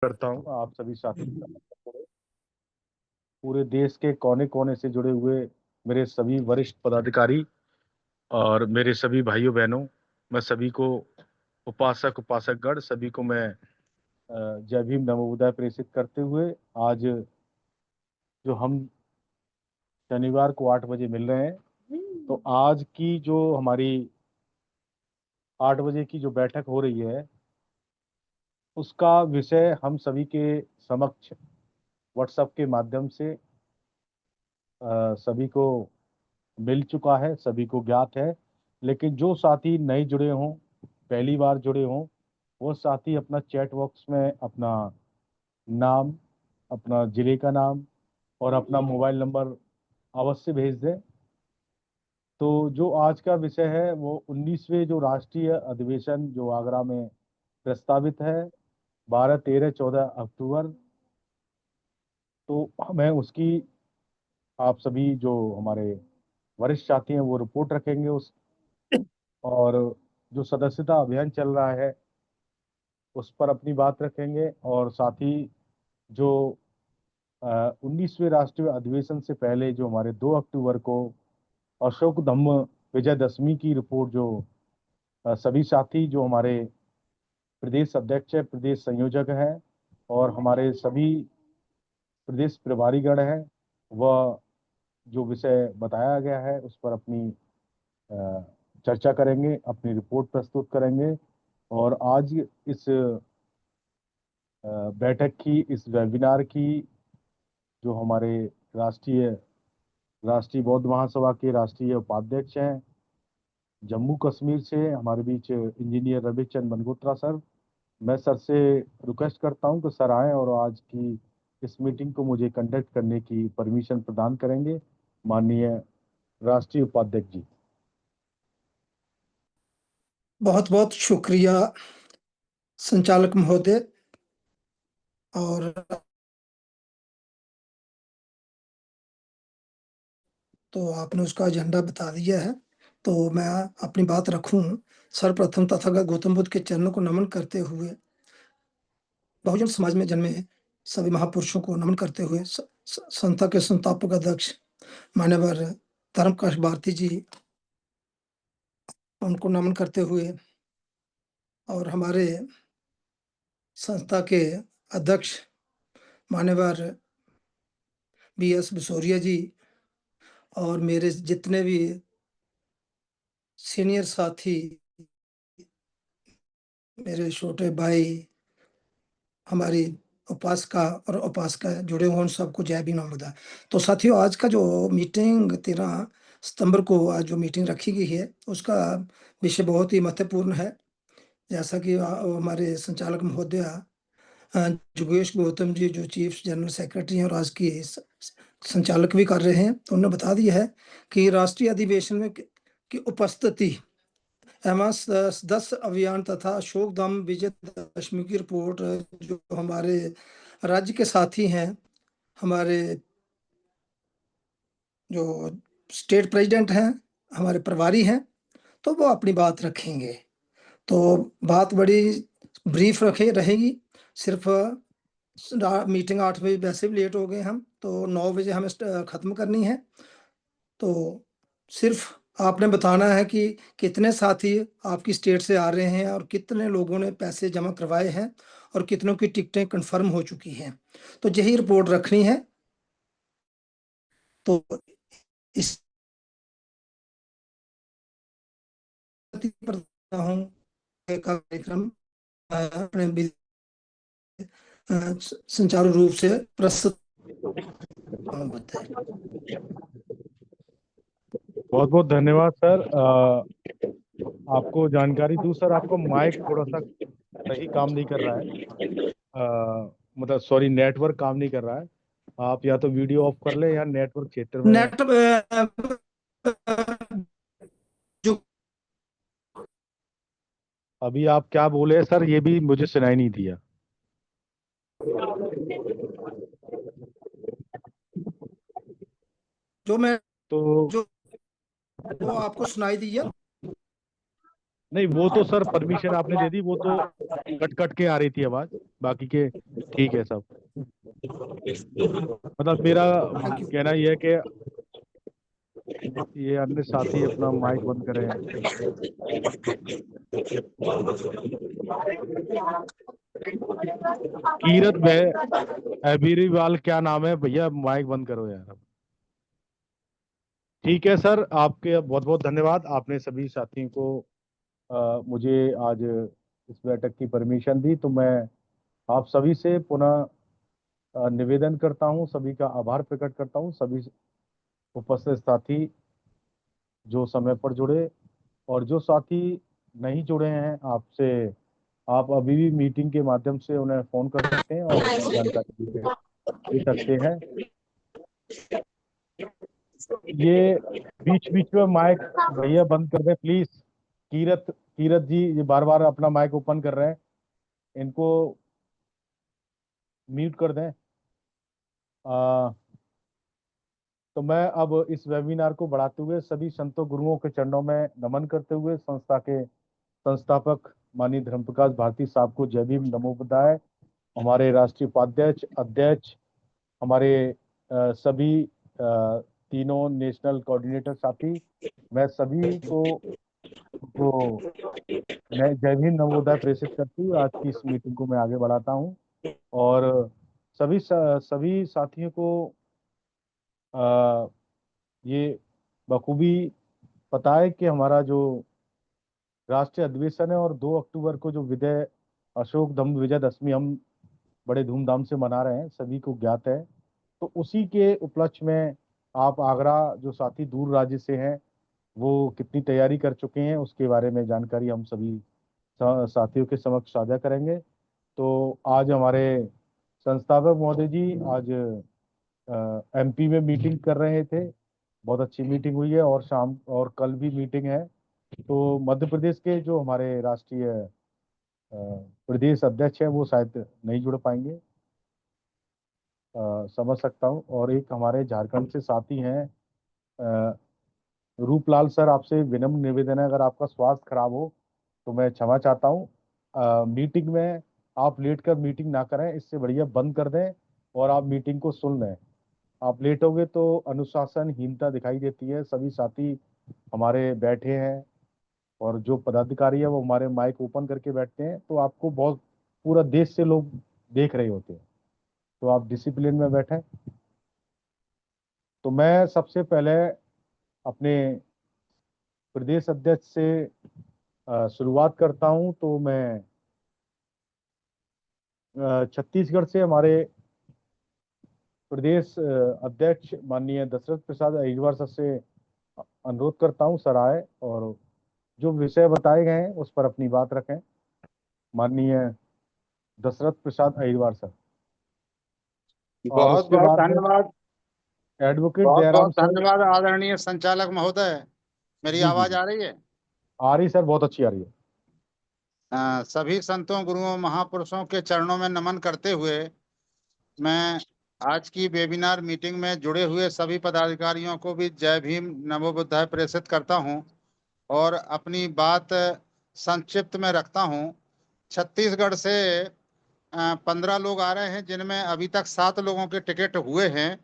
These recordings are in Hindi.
करता हूँ आप सभी साथी पूरे देश के कोने कोने से जुड़े हुए मेरे सभी वरिष्ठ पदाधिकारी और मेरे सभी भाइयों बहनों, मैं सभी को उपासक उपासकगण सभी को मैं जय भीम नमो बुद्धाय प्रेषित करते हुए आज जो हम शनिवार को 8 बजे मिल रहे हैं, तो आज की जो हमारी 8 बजे की जो बैठक हो रही है उसका विषय हम सभी के समक्ष व्हाट्सएप के माध्यम से सभी को मिल चुका है, सभी को ज्ञात है। लेकिन जो साथी नए जुड़े हों, पहली बार जुड़े हों, वो साथी अपना चैट बॉक्स में अपना नाम, अपना जिले का नाम और अपना मोबाइल नंबर अवश्य भेज दें। तो जो आज का विषय है वो 19वें जो राष्ट्रीय अधिवेशन जो आगरा में प्रस्तावित है 12, 13, 14 अक्टूबर, तो मैं उसकी आप सभी जो हमारे वरिष्ठ साथी हैं वो रिपोर्ट रखेंगे उस, और जो सदस्यता अभियान चल रहा है उस पर अपनी बात रखेंगे। और साथ ही जो 19वें राष्ट्रीय अधिवेशन से पहले जो हमारे 2 अक्टूबर को अशोक धम्म विजयदशमी की रिपोर्ट जो सभी साथी जो हमारे प्रदेश अध्यक्ष है, प्रदेश संयोजक हैं और हमारे सभी प्रदेश प्रभारीगण हैं, वह जो विषय बताया गया है उस पर अपनी चर्चा करेंगे, अपनी रिपोर्ट प्रस्तुत करेंगे। और आज इस बैठक की, इस वेबिनार की जो हमारे राष्ट्रीय राष्ट्रीय बौद्ध महासभा के राष्ट्रीय उपाध्यक्ष हैं जम्मू कश्मीर से हमारे बीच इंजीनियर रविचंद मनगोत्रा सर, मैं सर से रिक्वेस्ट करता हूं कि सर आएं और आज की इस मीटिंग को मुझे कंडक्ट करने की परमिशन प्रदान करेंगे। माननीय राष्ट्रीय उपाध्यक्ष जी। बहुत बहुत शुक्रिया संचालक महोदय। और तो आपने उसका एजेंडा बता दिया है, तो मैं अपनी बात रखूं। सर्वप्रथम तथागत गौतम बुद्ध के चरणों को नमन करते हुए, बहुजन समाज में जन्मे सभी महापुरुषों को नमन करते हुए, संस्था के संस्थापक अध्यक्ष मान्यवर धर्मप्रकाश भारती जी, उनको नमन करते हुए, और हमारे संस्था के अध्यक्ष मान्यवर BS बिसोरिया जी, और मेरे जितने भी सीनियर साथी, मेरे छोटे भाई, हमारी उपासका और उपासका जुड़े हुए उन सबको जय भीम नमो बुद्धाय। तो साथियों, आज का जो मीटिंग 13 सितंबर को आज जो मीटिंग रखी गई है उसका विषय बहुत ही महत्वपूर्ण है। जैसा कि हमारे संचालक महोदय जोगेश गौतम जी जो चीफ जनरल सेक्रेटरी हैं और आज की संचालक भी कर रहे हैं, तो उन्होंने बता दिया है कि राष्ट्रीय अधिवेशन में की उपस्थिति एवं सदस्य अभियान तथा अशोक धाम विजय दशमी की रिपोर्ट जो हमारे राज्य के साथी हैं, हमारे जो स्टेट प्रेसिडेंट हैं, हमारे प्रभारी हैं, तो वो अपनी बात रखेंगे। तो बात बड़ी ब्रीफ रहेगी। सिर्फ मीटिंग 8 बजे, वैसे भी लेट हो गए हम, तो 9 बजे हमें ख़त्म करनी है। तो सिर्फ आपने बताना है कि कितने साथी आपकी स्टेट से आ रहे हैं और कितने लोगों ने पैसे जमा करवाए हैं और कितनों की टिकटें कंफर्म हो चुकी हैं। तो यही रिपोर्ट रखनी है। तो इस कार्यक्रम अपने सुचारू रूप से प्रस्तुत होता है। बहुत बहुत धन्यवाद सर। आपको जानकारी दूं सर, आपको माइक थोड़ा सा सही काम नहीं कर रहा है, मतलब सॉरी नेटवर्क काम नहीं कर रहा है। आप या तो वीडियो ऑफ कर ले या नेटवर्क क्षेत्र में नेट जो अभी आप क्या बोले सर, ये भी मुझे सुनाई नहीं दिया। जो मैं तो जो वो आपको सुनाई दिया। नहीं, वो तो सर परमिशन आपने दे दी, वो तो कट कट के आ रही थी आवाज, बाकी के ठीक है सब। मतलब मेरा थैंक यू। कहना यह है कि ये अन्य साथी अपना माइक बंद करें। कीरत भाई, अबीरीवाल क्या नाम है भैया, माइक बंद करो यार। ठीक है सर, आपके बहुत बहुत धन्यवाद, आपने सभी साथियों को मुझे आज इस बैठक की परमिशन दी। तो मैं आप सभी से पुनः निवेदन करता हूं, सभी का आभार प्रकट करता हूं, सभी उपस्थित साथी जो समय पर जुड़े, और जो साथी नहीं जुड़े हैं आपसे, आप अभी भी मीटिंग के माध्यम से उन्हें फोन कर सकते हैं और अपनी जानकारी दे सकते हैं। ये बीच बीच में माइक भैया बंद कर दें प्लीज। कीरत कीरत जी ये बार बार अपना माइक ओपन कर रहे हैं, इनको म्यूट कर दें। तो मैं अब इस वेबिनार को बढ़ाते हुए सभी संतों गुरुओं के चरणों में नमन करते हुए संस्था के संस्थापक माननीय धर्मप्रकाश भारती साहब को जय भीम नमो बुद्धाय, हमारे राष्ट्रीय उपाध्यक्ष अध्यक्ष, हमारे सभी तीनों नेशनल कोऑर्डिनेटर साथी, मैं सभी को मैं जय भीम नवोदय प्रेषित करती हूँ। आज की इस मीटिंग को मैं आगे बढ़ाता हूँ और सभी साथियों को आ, ये बखूबी पता है कि हमारा जो राष्ट्रीय अधिवेशन है और 2 अक्टूबर को जो विजय अशोक धम्म विजयदशमी हम बड़े धूमधाम से मना रहे हैं, सभी को ज्ञात है। तो उसी के उपलक्ष्य में आप आगरा जो साथी दूर राज्य से हैं वो कितनी तैयारी कर चुके हैं उसके बारे में जानकारी हम सभी साथियों के समक्ष साझा करेंगे। तो आज हमारे संस्थापक महोदय जी आज एमपी में मीटिंग कर रहे थे, बहुत अच्छी मीटिंग हुई है, और शाम और कल भी मीटिंग है। तो मध्य प्रदेश के जो हमारे राष्ट्रीय प्रदेश अध्यक्ष हैं वो शायद नहीं जुड़ पाएंगे, समझ सकता हूँ। और एक हमारे झारखंड से साथी हैं रूपलाल सर, आपसे विनम्र निवेदन है, अगर आपका स्वास्थ्य खराब हो तो मैं क्षमा चाहता हूँ। मीटिंग में आप लेट कर मीटिंग ना करें, इससे बढ़िया बंद कर दें और आप मीटिंग को सुन लें। आप लेट होगे तो अनुशासनहीनता दिखाई देती है। सभी साथी हमारे बैठे हैं और जो पदाधिकारी है वो हमारे माइक ओपन करके बैठते हैं, तो आपको बहुत पूरा देश से लोग देख रहे होते हैं, तो आप डिसिप्लिन में बैठें। तो मैं सबसे पहले अपने प्रदेश अध्यक्ष से शुरुआत करता हूं। तो मैं छत्तीसगढ़ से हमारे प्रदेश अध्यक्ष माननीय दशरथ प्रसाद अहिरवार सर से अनुरोध करता हूं सर आए और जो विषय बताए गए हैं उस पर अपनी बात रखें। माननीय दशरथ प्रसाद अहिरवार सर। और बहुत उसके बहुत बाद में धन्यवाद। एडवोकेट बहुत जयराम बहुत सर। धन्यवाद आदरणीय संचालक महोदय। मेरी जी जी आवाज जी, आ रही है? आ रही सर, बहुत अच्छी आ रही है। सभी संतों गुरुओं महापुरुषों के चरणों में नमन करते हुए मैं आज की वेबिनार मीटिंग में जुड़े हुए सभी पदाधिकारियों को भी जय भीम नमो बुद्धाय प्रेषित करता हूं और अपनी बात संक्षिप्त में रखता हूं। छत्तीसगढ़ से 15 लोग आ रहे हैं, जिनमें अभी तक 7 लोगों के टिकट हुए हैं।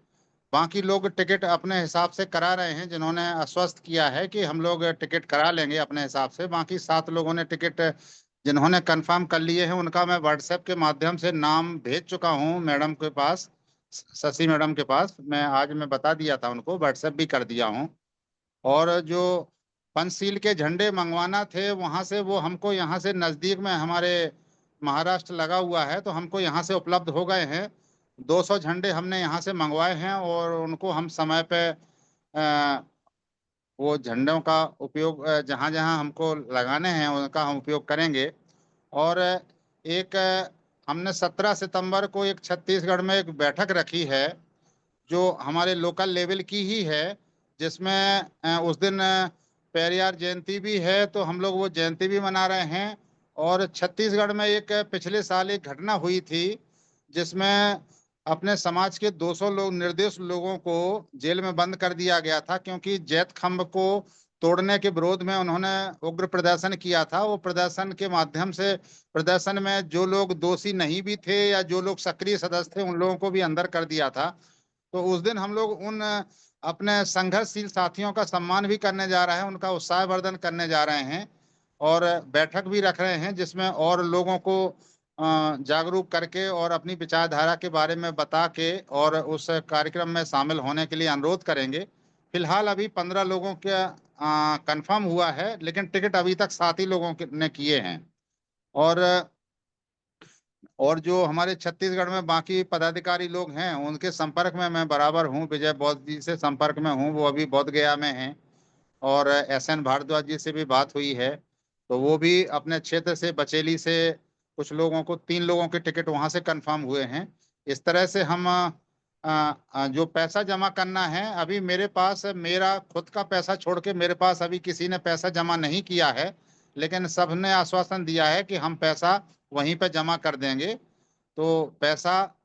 बाकी लोग टिकट अपने हिसाब से करा रहे हैं, जिन्होंने आश्वस्त किया है कि हम लोग टिकट करा लेंगे अपने हिसाब से। बाकी 7 लोगों ने टिकट जिन्होंने कंफर्म कर लिए हैं उनका मैं व्हाट्सएप के माध्यम से नाम भेज चुका हूं मैडम के पास, शशि मैडम के पास। मैं बता दिया था उनको, व्हाट्सएप भी कर दिया हूं। और जो पंचशील के झंडे मंगवाना थे वहां से, वो हमको यहाँ से नजदीक में हमारे महाराष्ट्र लगा हुआ है, तो हमको यहाँ से उपलब्ध हो गए हैं। 200 झंडे हमने यहाँ से मंगवाए हैं और उनको हम समय पे वो झंडों का उपयोग जहाँ जहाँ हमको लगाने हैं उनका हम उपयोग करेंगे। और एक हमने 17 सितंबर को एक छत्तीसगढ़ में एक बैठक रखी है जो हमारे लोकल लेवल की ही है, जिसमें उस दिन पेरियार जयंती भी है, तो हम लोग वो जयंती भी मना रहे हैं। और छत्तीसगढ़ में एक पिछले साल एक घटना हुई थी जिसमें अपने समाज के 200 लोग निर्दोष लोगों को जेल में बंद कर दिया गया था, क्योंकि जैत खंब को तोड़ने के विरोध में उन्होंने उग्र प्रदर्शन किया था। वो प्रदर्शन के माध्यम से, प्रदर्शन में जो लोग दोषी नहीं भी थे या जो लोग सक्रिय सदस्य थे, उन लोगों को भी अंदर कर दिया था। तो उस दिन हम लोग उन अपने संघर्षशील साथियों का सम्मान भी करने जा रहे हैं, उनका उत्साहवर्धन करने जा रहे हैं और बैठक भी रख रहे हैं, जिसमें और लोगों को जागरूक करके और अपनी विचारधारा के बारे में बता के और उस कार्यक्रम में शामिल होने के लिए अनुरोध करेंगे। फिलहाल अभी 15 लोगों का कंफर्म हुआ है, लेकिन टिकट अभी तक 7 ही लोगों ने किए हैं। और जो हमारे छत्तीसगढ़ में बाकी पदाधिकारी लोग हैं, उनके संपर्क में मैं बराबर हूँ। विजय बौद्ध जी से संपर्क में हूँ, वो अभी बोध गया में हैं। और SN भारद्वाज जी से भी बात हुई है, तो वो भी अपने क्षेत्र से, बचेली से कुछ लोगों को, 3 लोगों के टिकट वहां से कंफर्म हुए हैं। इस तरह से हम जो पैसा जमा करना है, अभी मेरे पास मेरा खुद का पैसा छोड़ के मेरे पास अभी किसी ने पैसा जमा नहीं किया है, लेकिन सबने आश्वासन दिया है कि हम पैसा वहीं पे जमा कर देंगे। तो पैसा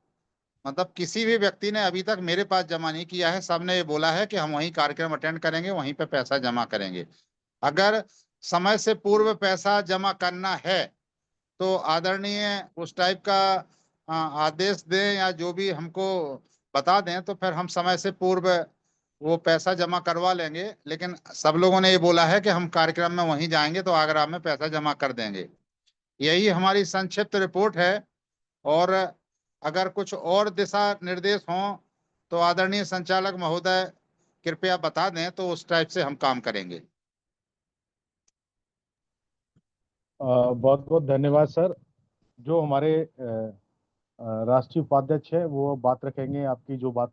मतलब किसी भी व्यक्ति ने अभी तक मेरे पास जमा नहीं किया है, सबने ये बोला है कि हम वहीं कार्यक्रम अटेंड करेंगे, वहीं पे पैसा जमा करेंगे। अगर समय से पूर्व पैसा जमा करना है तो आदरणीय उस टाइप का आदेश दें या जो भी हमको बता दें, तो फिर हम समय से पूर्व वो पैसा जमा करवा लेंगे। लेकिन सब लोगों ने ये बोला है कि हम कार्यक्रम में वहीं जाएंगे तो आगरा में पैसा जमा कर देंगे। यही हमारी संक्षिप्त रिपोर्ट है। और अगर कुछ और दिशा निर्देश हों तो आदरणीय संचालक महोदय कृपया बता दें, तो उस टाइप से हम काम करेंगे। बहुत बहुत धन्यवाद सर। जो हमारे राष्ट्रीय उपाध्यक्ष है वो बात रखेंगे। आपकी जो बात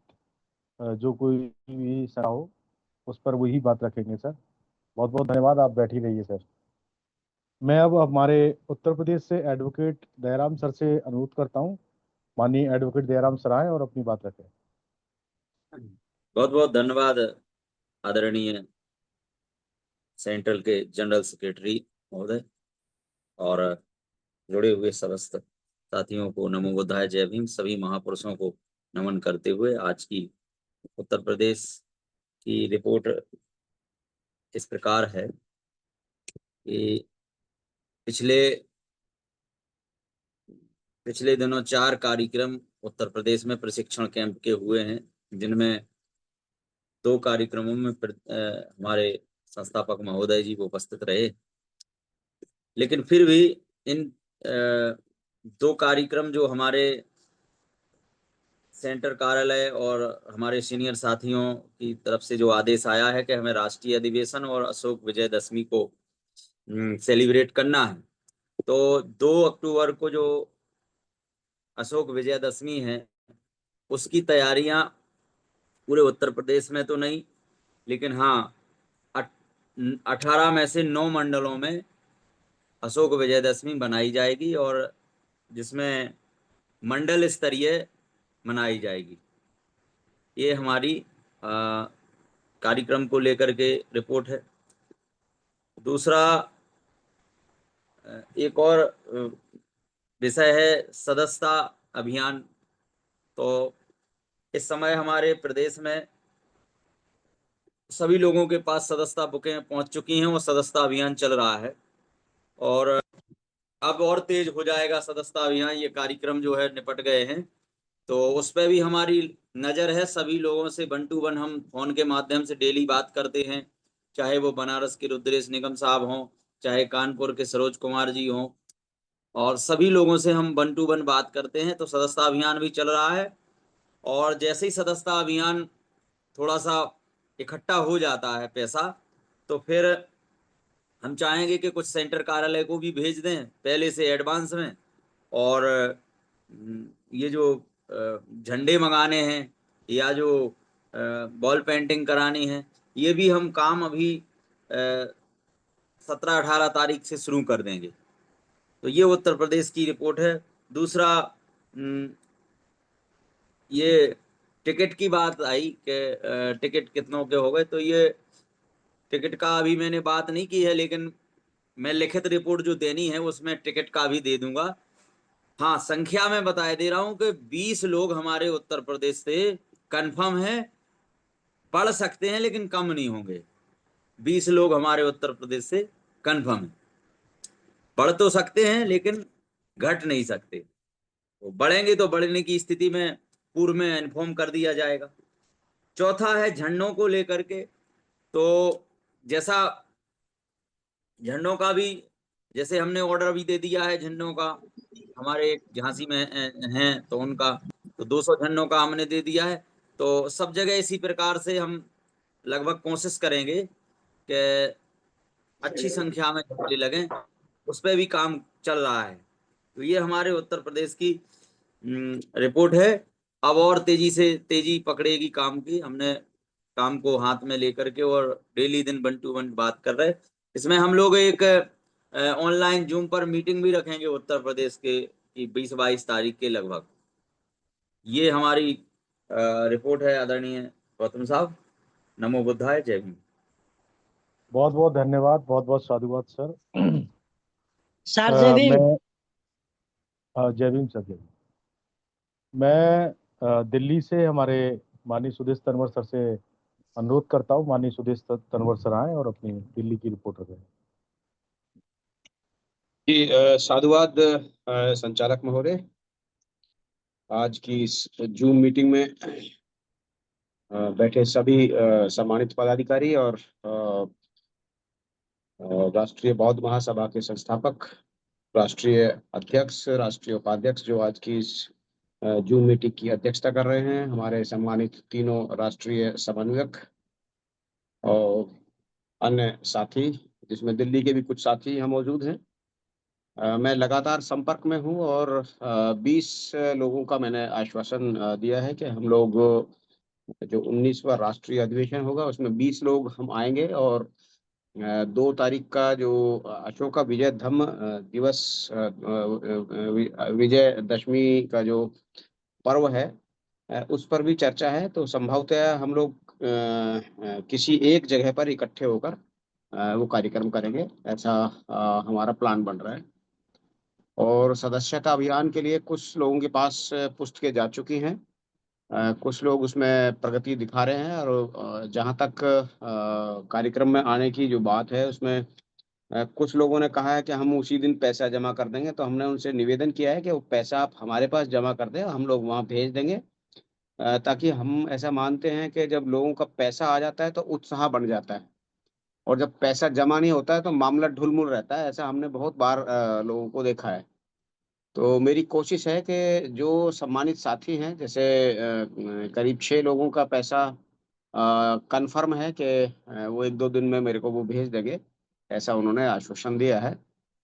जो कोई भी सलाह हो उस पर वही बात रखेंगे सर। बहुत बहुत धन्यवाद। आप बैठ ही रहिए सर। मैं अब हमारे उत्तर प्रदेश से एडवोकेट दयाराम सर से अनुरोध करता हूँ। माननीय एडवोकेट दयाराम सर आए और अपनी बात रखें। बहुत बहुत धन्यवाद आदरणीय सेंट्रल के जनरल सेक्रेटरी महोदय और जुड़े हुए समस्त साथियों को नमो बुद्धाय, जय भीम। सभी महापुरुषों को नमन करते हुए आज की उत्तर प्रदेश की रिपोर्ट इस प्रकार है कि पिछले दिनों 4 कार्यक्रम उत्तर प्रदेश में प्रशिक्षण कैंप के हुए हैं, जिनमें 2 कार्यक्रमों में हमारे संस्थापक महोदय जी वो उपस्थित रहे। लेकिन फिर भी इन 2 कार्यक्रम जो हमारे सेंटर कार्यालय और हमारे सीनियर साथियों की तरफ से जो आदेश आया है कि हमें राष्ट्रीय अधिवेशन और अशोक विजयदशमी को सेलिब्रेट करना है, तो 2 अक्टूबर को जो अशोक विजयदशमी है उसकी तैयारियां पूरे उत्तर प्रदेश में तो नहीं, लेकिन हाँ 18 में से 9 मंडलों में अशोक विजयदशमी बनाई जाएगी और जिसमें मंडल स्तरीय मनाई जाएगी। ये हमारी कार्यक्रम को लेकर के रिपोर्ट है। दूसरा एक और विषय है सदस्यता अभियान। तो इस समय हमारे प्रदेश में सभी लोगों के पास सदस्यता बुकें पहुंच चुकी हैं और सदस्यता अभियान चल रहा है और अब और तेज हो जाएगा सदस्यता अभियान। ये कार्यक्रम जो है निपट गए हैं, तो उस पर भी हमारी नज़र है। सभी लोगों से 1 to 1 हम फोन के माध्यम से डेली बात करते हैं, चाहे वो बनारस के रुद्रेश निगम साहब हों, चाहे कानपुर के सरोज कुमार जी हों, और सभी लोगों से हम 1 to 1 बात करते हैं। तो सदस्यता अभियान भी चल रहा है और जैसे ही सदस्यता अभियान थोड़ा सा इकट्ठा हो जाता है पैसा, तो फिर हम चाहेंगे कि कुछ सेंटर कार्यालय को भी भेज दें पहले से एडवांस में। और ये जो झंडे मंगाने हैं या जो बॉल पेंटिंग करानी है, ये भी हम काम अभी 17-18 तारीख से शुरू कर देंगे। तो ये उत्तर प्रदेश की रिपोर्ट है। दूसरा ये टिकट की बात आई कि टिकट कितनों के हो गए, तो ये टिकट का अभी मैंने बात नहीं की है, लेकिन मैं लिखित रिपोर्ट जो देनी है उसमें टिकट का भी दे दूंगा। हाँ, संख्या में बताए दे रहा हूं कि 20 लोग हमारे उत्तर प्रदेश से कंफर्म है। बढ़ सकते हैं लेकिन कम नहीं होंगे। 20 लोग हमारे उत्तर प्रदेश से कन्फर्म है। बढ़ तो सकते हैं लेकिन घट नहीं सकते, तो बढ़ेंगे तो बढ़ने की स्थिति में पूर्व में इन्फॉर्म कर दिया जाएगा। चौथा है झंडों को लेकर के, तो जैसा झंडों का भी, जैसे हमने ऑर्डर भी दे दिया है झंडों का, हमारे एक झांसी में हैं तो उनका, तो 200 झंडों का हमने दे दिया है। तो सब जगह इसी प्रकार से हम लगभग कोशिश करेंगे कि अच्छी संख्या में झंडे लगें, उस पर भी काम चल रहा है। तो ये हमारे उत्तर प्रदेश की रिपोर्ट है। अब और तेजी पकड़ेगी काम की, हमने काम को हाथ में लेकर के और डेली दिन 1 to 1 बात कर रहे हैं। इसमें हम लोग एक ऑनलाइन जूम पर मीटिंग भी रखेंगे उत्तर प्रदेश के 20-22 तारीख के लगभग। ये हमारी रिपोर्ट है आदरणीय गौतम साहब। नमो बुद्धाय, जय भीम। बहुत बहुत धन्यवाद, बहुत बहुत साधुवाद सर। सर जय भीम। जय भीम सर, जय भीम। मैं दिल्ली से हमारे माननीय सुदेश तनवर सर से अनुरोध करता हूँ, माननीय सुदेश तनवर सर आए और अपनी दिल्ली की रिपोर्ट रखें। जी, साधुवाद संचालक महोदय। आज की इस जूम मीटिंग में बैठे सभी सम्मानित पदाधिकारी और राष्ट्रीय बौद्ध महासभा के संस्थापक, राष्ट्रीय अध्यक्ष, राष्ट्रीय उपाध्यक्ष जो आज की इस जूम मीटिंग की अध्यक्षता कर रहे हैं, हमारे सम्मानित तीनों राष्ट्रीय समन्वयक और अन्य साथी, जिसमें दिल्ली के भी कुछ साथी यहाँ मौजूद हैं। मैं लगातार संपर्क में हूँ और 20 लोगों का मैंने आश्वासन दिया है कि हम लोग जो 19वां राष्ट्रीय अधिवेशन होगा उसमें 20 लोग हम आएंगे और 2 तारीख का जो अशोका विजय धम्म दिवस, विजयदशमी का जो पर्व है, उस पर भी चर्चा है। तो संभवतः हम लोग किसी एक जगह पर इकट्ठे होकर वो कार्यक्रम करेंगे, ऐसा हमारा प्लान बन रहा है। और सदस्यता अभियान के लिए कुछ लोगों के पास पुस्तकें जा चुकी हैं, कुछ लोग उसमें प्रगति दिखा रहे हैं और जहाँ तक कार्यक्रम में आने की जो बात है उसमें कुछ लोगों ने कहा है कि हम उसी दिन पैसा जमा कर देंगे। तो हमने उनसे निवेदन किया है कि वो पैसा आप हमारे पास जमा कर दें, हम लोग वहाँ भेज देंगे, ताकि हम ऐसा मानते हैं कि जब लोगों का पैसा आ जाता है तो उत्साह बढ़ जाता है, और जब पैसा जमा नहीं होता है तो मामला ढुलमुल रहता है। ऐसा हमने बहुत बार लोगों को देखा है। तो मेरी कोशिश है कि जो सम्मानित साथी हैं, जैसे करीब 6 लोगों का पैसा कंफर्म है कि वो 1-2 दिन में मेरे को वो भेज देंगे, ऐसा उन्होंने आश्वासन दिया है।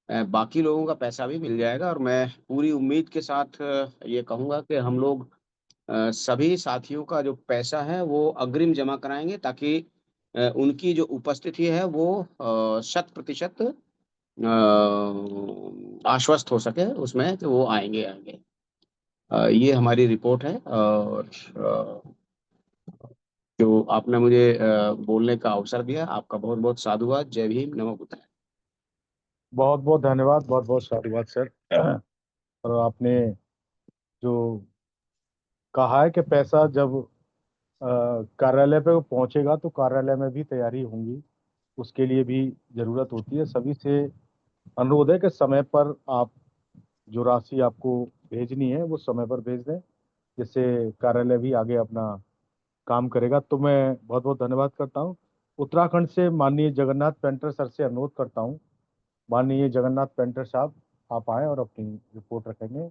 बाकी लोगों का पैसा भी मिल जाएगा और मैं पूरी उम्मीद के साथ ये कहूँगा कि हम लोग सभी साथियों का जो पैसा है वो अग्रिम जमा कराएंगे, ताकि उनकी जो उपस्थिति है वो 100% आश्वस्त हो सके उसमें कि वो आएंगे। ये हमारी रिपोर्ट है। और जो आपने मुझे बोलने का अवसर दिया, आपका बहुत बहुत साधुवाद। जय भीम, नमो बुद्धाय। बहुत बहुत धन्यवाद, बहुत बहुत साधुवाद सर। और आपने जो कहा है कि पैसा जब कार्यालय पे पहुंचेगा तो कार्यालय में भी तैयारी होंगी, उसके लिए भी जरूरत होती है। सभी से अनुरोध है कि समय पर आप जो राशि आपको भेजनी है वो समय पर भेज दें, जिससे कार्यालय भी आगे अपना काम करेगा। तो मैं बहुत बहुत धन्यवाद करता हूँ। उत्तराखंड से माननीय जगन्नाथ पेंटर सर से अनुरोध करता हूँ, माननीय जगन्नाथ पेंटर साहब आप आए और अपनी रिपोर्ट रखेंगे।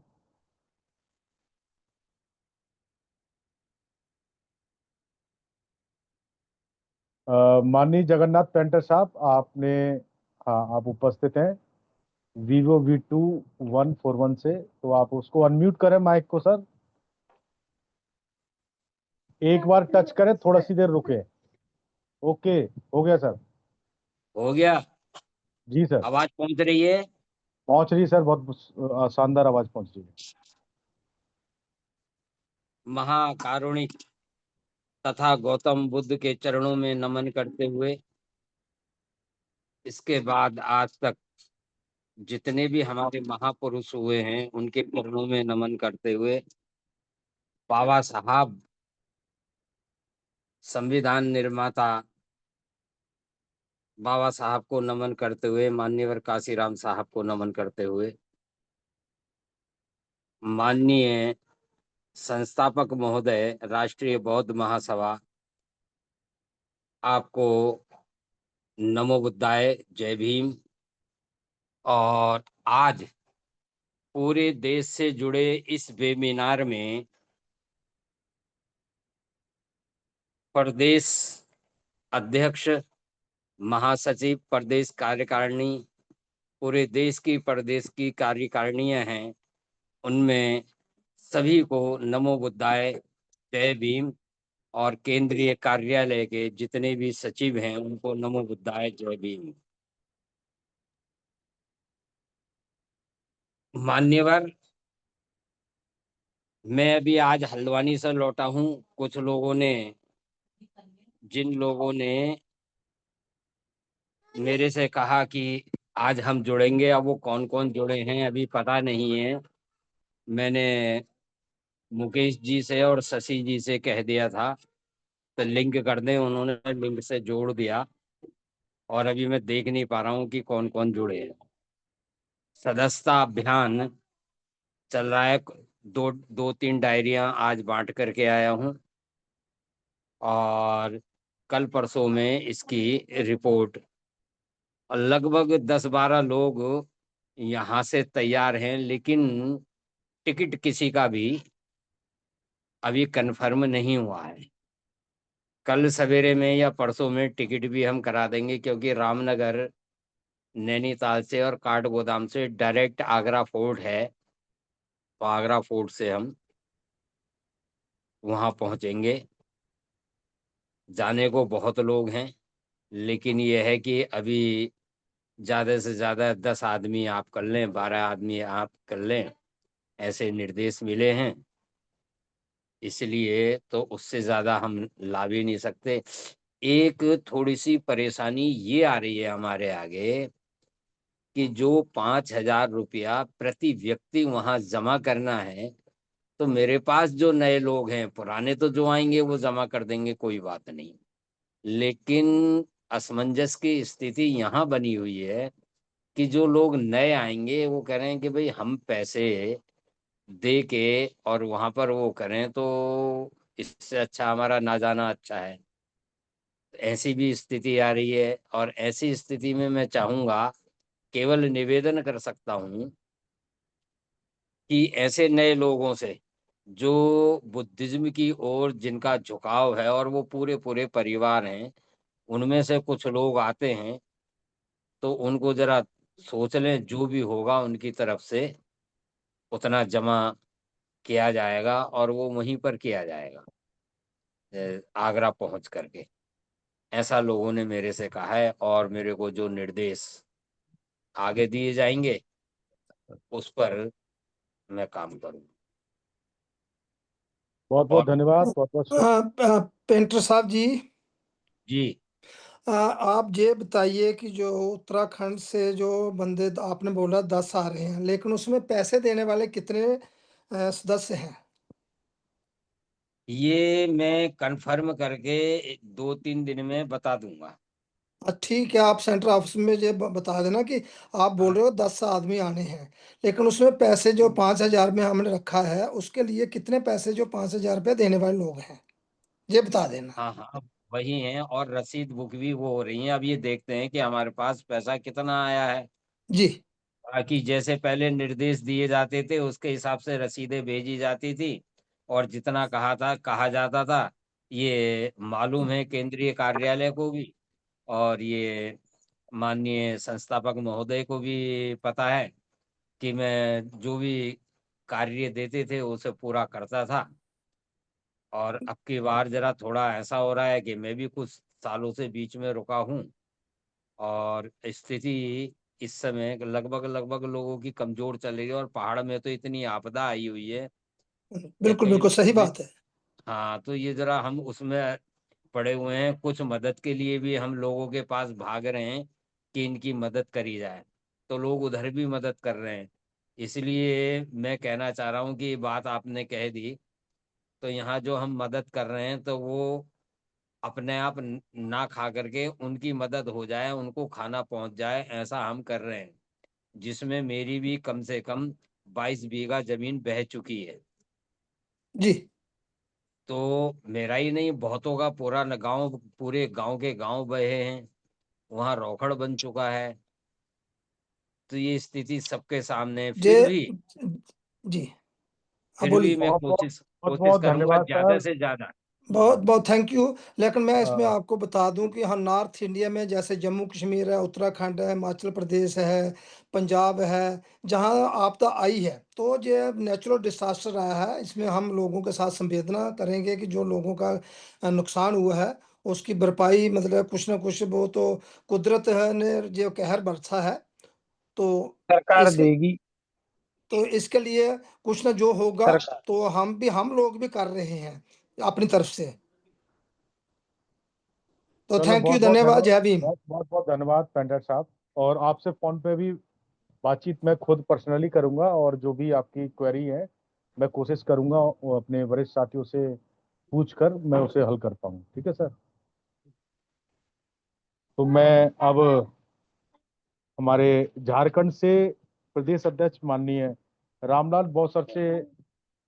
माननीय जगन्नाथ पेंटर साहब आपने, हाँ आप उपस्थित हैं Vivo V2 141 से, तो आप उसको अनम्यूट करें माइक को सर, एक बार टच करें, थोड़ा सी देर रुके। ओके, हो गया सर। हो गया। जी सर, आवाज पहुंच रही है? पहुंच रही सर, बहुत शानदार आवाज पहुंच रही है। महाकारुणिक तथा गौतम बुद्ध के चरणों में नमन करते हुए, इसके बाद आज तक जितने भी हमारे महापुरुष हुए हैं उनके चरणों में नमन करते हुए, बाबा साहब संविधान निर्माता बाबा साहब को नमन करते हुए, माननीय काशीराम साहब को नमन करते हुए, माननीय संस्थापक महोदय राष्ट्रीय बौद्ध महासभा, आपको नमो बुद्धाय, जय भीम। और आज पूरे देश से जुड़े इस वेबिनार में प्रदेश अध्यक्ष, महासचिव, प्रदेश कार्यकारिणी, पूरे देश की प्रदेश की कार्यकारिणियां हैं, उनमें सभी को नमो बुद्धाय, जय भीम। और केंद्रीय कार्यालय के जितने भी सचिव हैं उनको नमो बुद्धाय, जय भीम। मान्यवर, मैं अभी आज हल्द्वानी से लौटा हूं। जिन लोगों ने मेरे से कहा कि आज हम जुड़ेंगे, अब वो कौन कौन जुड़े हैं अभी पता नहीं है। मैंने मुकेश जी से और शशि जी से कह दिया था तो लिंक कर दें, उन्होंने लिंक से जोड़ दिया और अभी मैं देख नहीं पा रहा हूँ कि कौन कौन जुड़े हैं। सदस्यता अभियान चल रहा है, दो तीन डायरियां आज बांट करके आया हूँ और कल परसों में इसकी रिपोर्ट। और लगभग 10-12 लोग यहाँ से तैयार हैं, लेकिन टिकट किसी का भी अभी कंफर्म नहीं हुआ है। कल सवेरे में या परसों में टिकट भी हम करा देंगे, क्योंकि रामनगर, नैनीताल से और काठगोदाम से डायरेक्ट आगरा फोर्ट है, तो आगरा फोर्ट से हम वहाँ पहुँचेंगे। जाने को बहुत लोग हैं, लेकिन यह है कि अभी ज़्यादा से ज़्यादा 10 आदमी आप कर लें, 12 आदमी आप कर लें, ऐसे निर्देश मिले हैं। इसलिए तो उससे ज़्यादा हम ला भी नहीं सकते। एक थोड़ी सी परेशानी ये आ रही है हमारे आगे कि जो 5,000 रुपया प्रति व्यक्ति वहां जमा करना है, तो मेरे पास जो नए लोग हैं, पुराने तो जो आएंगे वो जमा कर देंगे, कोई बात नहीं। लेकिन असमंजस की स्थिति यहाँ बनी हुई है कि जो लोग नए आएंगे वो कह रहे हैं कि भाई हम पैसे दे के और वहां पर वो करें, तो इससे अच्छा हमारा ना जाना अच्छा है। ऐसी भी स्थिति आ रही है और ऐसी स्थिति में मैं चाहूंगा, केवल निवेदन कर सकता हूं कि ऐसे नए लोगों से जो बुद्धिज्म की ओर जिनका झुकाव है और वो पूरे पूरे परिवार हैं, उनमें से कुछ लोग आते हैं, तो उनको जरा सोच लें, जो भी होगा उनकी तरफ से उतना जमा किया जाएगा और वो वहीं पर किया जाएगा, आगरा पहुंच करके। ऐसा लोगों ने मेरे से कहा है और मेरे को जो निर्देश आगे दिए जाएंगे उस पर मैं काम करूँ। बहुत बहुत और धन्यवाद, बहुत बहुत पेंटर साहब जी, जी, आप ये बताइए कि जो उत्तराखंड से जो बंदे आपने बोला 10 आ रहे हैं, लेकिन उसमें पैसे देने वाले कितने सदस्य हैं? ये मैं कंफर्म करके 2-3 दिन में बता दूंगा। ठीक है, आप सेंटर ऑफिस में ये बता देना कि आप बोल हाँ रहे हो 10 आदमी आने हैं, लेकिन उसमें पैसे जो 5,000 में हमने रखा है उसके लिए कितने पैसे जो 5,000 रुपये देने वाले लोग हैं, ये बता देना। हाँ हाँ, वही हैं और रसीद बुक भी वो हो रही हैं। अब ये देखते हैं कि हमारे पास पैसा कितना आया है, जी। बाकी जैसे पहले निर्देश दिए जाते थे उसके हिसाब से रसीदें भेजी जाती थी और जितना कहा जाता था, ये मालूम है केंद्रीय कार्यालय को भी और ये माननीय संस्थापक महोदय को भी पता है कि मैं जो भी कार्य देते थे उसे पूरा करता था। और अब की बार जरा थोड़ा ऐसा हो रहा है कि मैं भी कुछ सालों से बीच में रुका हूँ और स्थिति इस समय लगभग लगभग लोगों की कमजोर चल रही है और पहाड़ में तो इतनी आपदा आई हुई है कि बिल्कुल कई बिल्कुल लोगों सही ने। बात है। हाँ, तो ये जरा हम उसमें पड़े हुए हैं, कुछ मदद के लिए भी हम लोगों के पास भाग रहे हैं कि इनकी मदद करी जाए, तो लोग उधर भी मदद कर रहे हैं। इसलिए मैं कहना चाह रहा हूँ कि ये बात आपने कह दी, तो यहाँ जो हम मदद कर रहे हैं तो वो अपने आप ना खा करके उनकी मदद हो जाए, उनको खाना पहुंच जाए, ऐसा हम कर रहे हैं। जिसमें मेरी भी कम से कम 22 बीघा जमीन बह चुकी है। जी तो मेरा ही नहीं, बहुतों का पूरा गांव, पूरे गांव के गांव बहे हैं, वहां रोकड़ बन चुका है। तो ये स्थिति सबके सामने है। जे जी हाँ फिर भी बोलिए। मैं बहुत बहुत बहुत कोशिश बहुत करूंगा धन्यवाद ज्यादा सर। से ज्यादा। बहुत बहुत थैंक यू। लेकिन मैं इसमें अ, आपको बता दूं कि हाँ, नॉर्थ इंडिया में जैसे जम्मू कश्मीर है, उत्तराखंड है, हिमाचल प्रदेश है, पंजाब है, जहाँ आपदा आई है, तो ये नेचुरल डिसास्टर आया है, इसमें हम लोगों के साथ संवेदना करेंगे कि जो लोगों का नुकसान हुआ है उसकी भरपाई, मतलब कुछ ना कुछ वो तो कुदरत है ने जो कहर बरसा है, तो सरकार इस देगी। तो इसके लिए कुछ ना जो होगा, सरकार तो हम लोग भी कर रहे हैं अपनी तरफ से। तो चलो, थैंक यू, बहुत बहुत धन्यवाद, धन्यवाद, जय भीम। बहुत बहुत धन्यवाद पेंटर साहब। और आपसे फोन पे भी बातचीत मैं खुद पर्सनली करूंगा, और जो भी आपकी क्वेरी है मैं कोशिश करूंगा वो अपने वरिष्ठ साथियों से पूछ कर मैं उसे हल कर पाऊँ। ठीक है सर। तो मैं अब हमारे झारखंड से प्रदेश अध्यक्ष माननीय रामलाल बौसर से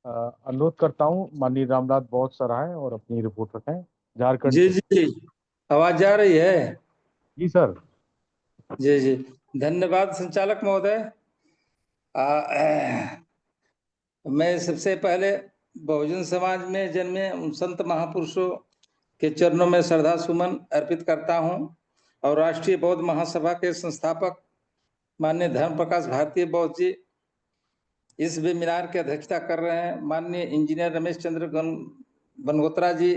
अनुरोध करता हूँ। माननीय रामलाल बौसर आए और अपनी रिपोर्ट रखें झारखंड जी से। जी, आवाज जा रही है? जी सर। जी जी, धन्यवाद संचालक महोदय। मैं सबसे पहले बहुजन समाज में जन्मे उन संत महापुरुषों के चरणों में श्रद्धा सुमन अर्पित करता हूं, और राष्ट्रीय बौद्ध महासभा के संस्थापक माननीय धर्म प्रकाश भारती बौद्ध जी इस वेबिनार की अध्यक्षता कर रहे हैं। माननीय इंजीनियर रमेश चंद्र बनगोत्रा जी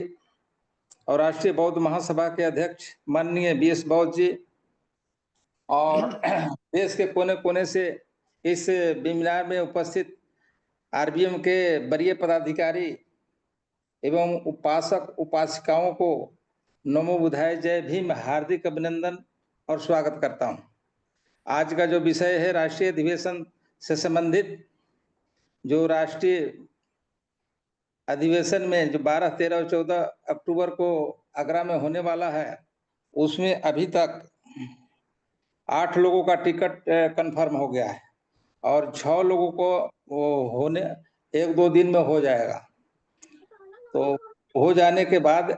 और राष्ट्रीय बौद्ध महासभा के अध्यक्ष माननीय BS बौद्ध जी, और देश के कोने कोने से इस वेबिनार में उपस्थित RBM के वरीय पदाधिकारी एवं उपासक उपासिकाओं को नमो बुद्धाय जय भीम, हार्दिक अभिनंदन और स्वागत करता हूं। आज का जो विषय है राष्ट्रीय अधिवेशन से संबंधित, जो राष्ट्रीय अधिवेशन में जो 12, 13 और 14 अक्टूबर को आगरा में होने वाला है, उसमें अभी तक 8 लोगों का टिकट कंफर्म हो गया है, और 6 लोगों को वो होने 1-2 दिन में हो जाएगा। तो हो जाने के बाद,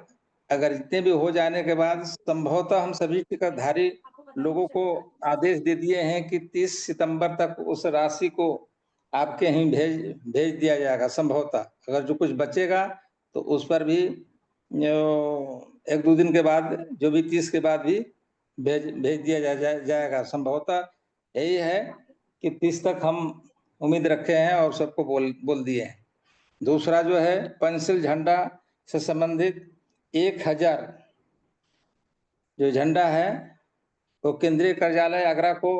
अगर इतने भी हो जाने के बाद, संभवतः हम सभी टिकटधारी लोगों को आदेश दे दिए हैं कि 30 सितंबर तक उस राशि को आपके ही भेज दिया जाएगा। संभवतः अगर जो कुछ बचेगा तो उस पर भी 1-2 दिन के बाद, जो भी 30 के बाद भी भेज दिया जाएगा। संभवतः यही है कि 30 तक हम उम्मीद रखे हैं और सबको बोल दिए हैं। दूसरा जो है पेंसिल झंडा से संबंधित 1000 जो झंडा है वो केंद्रीय कार्यालय आगरा को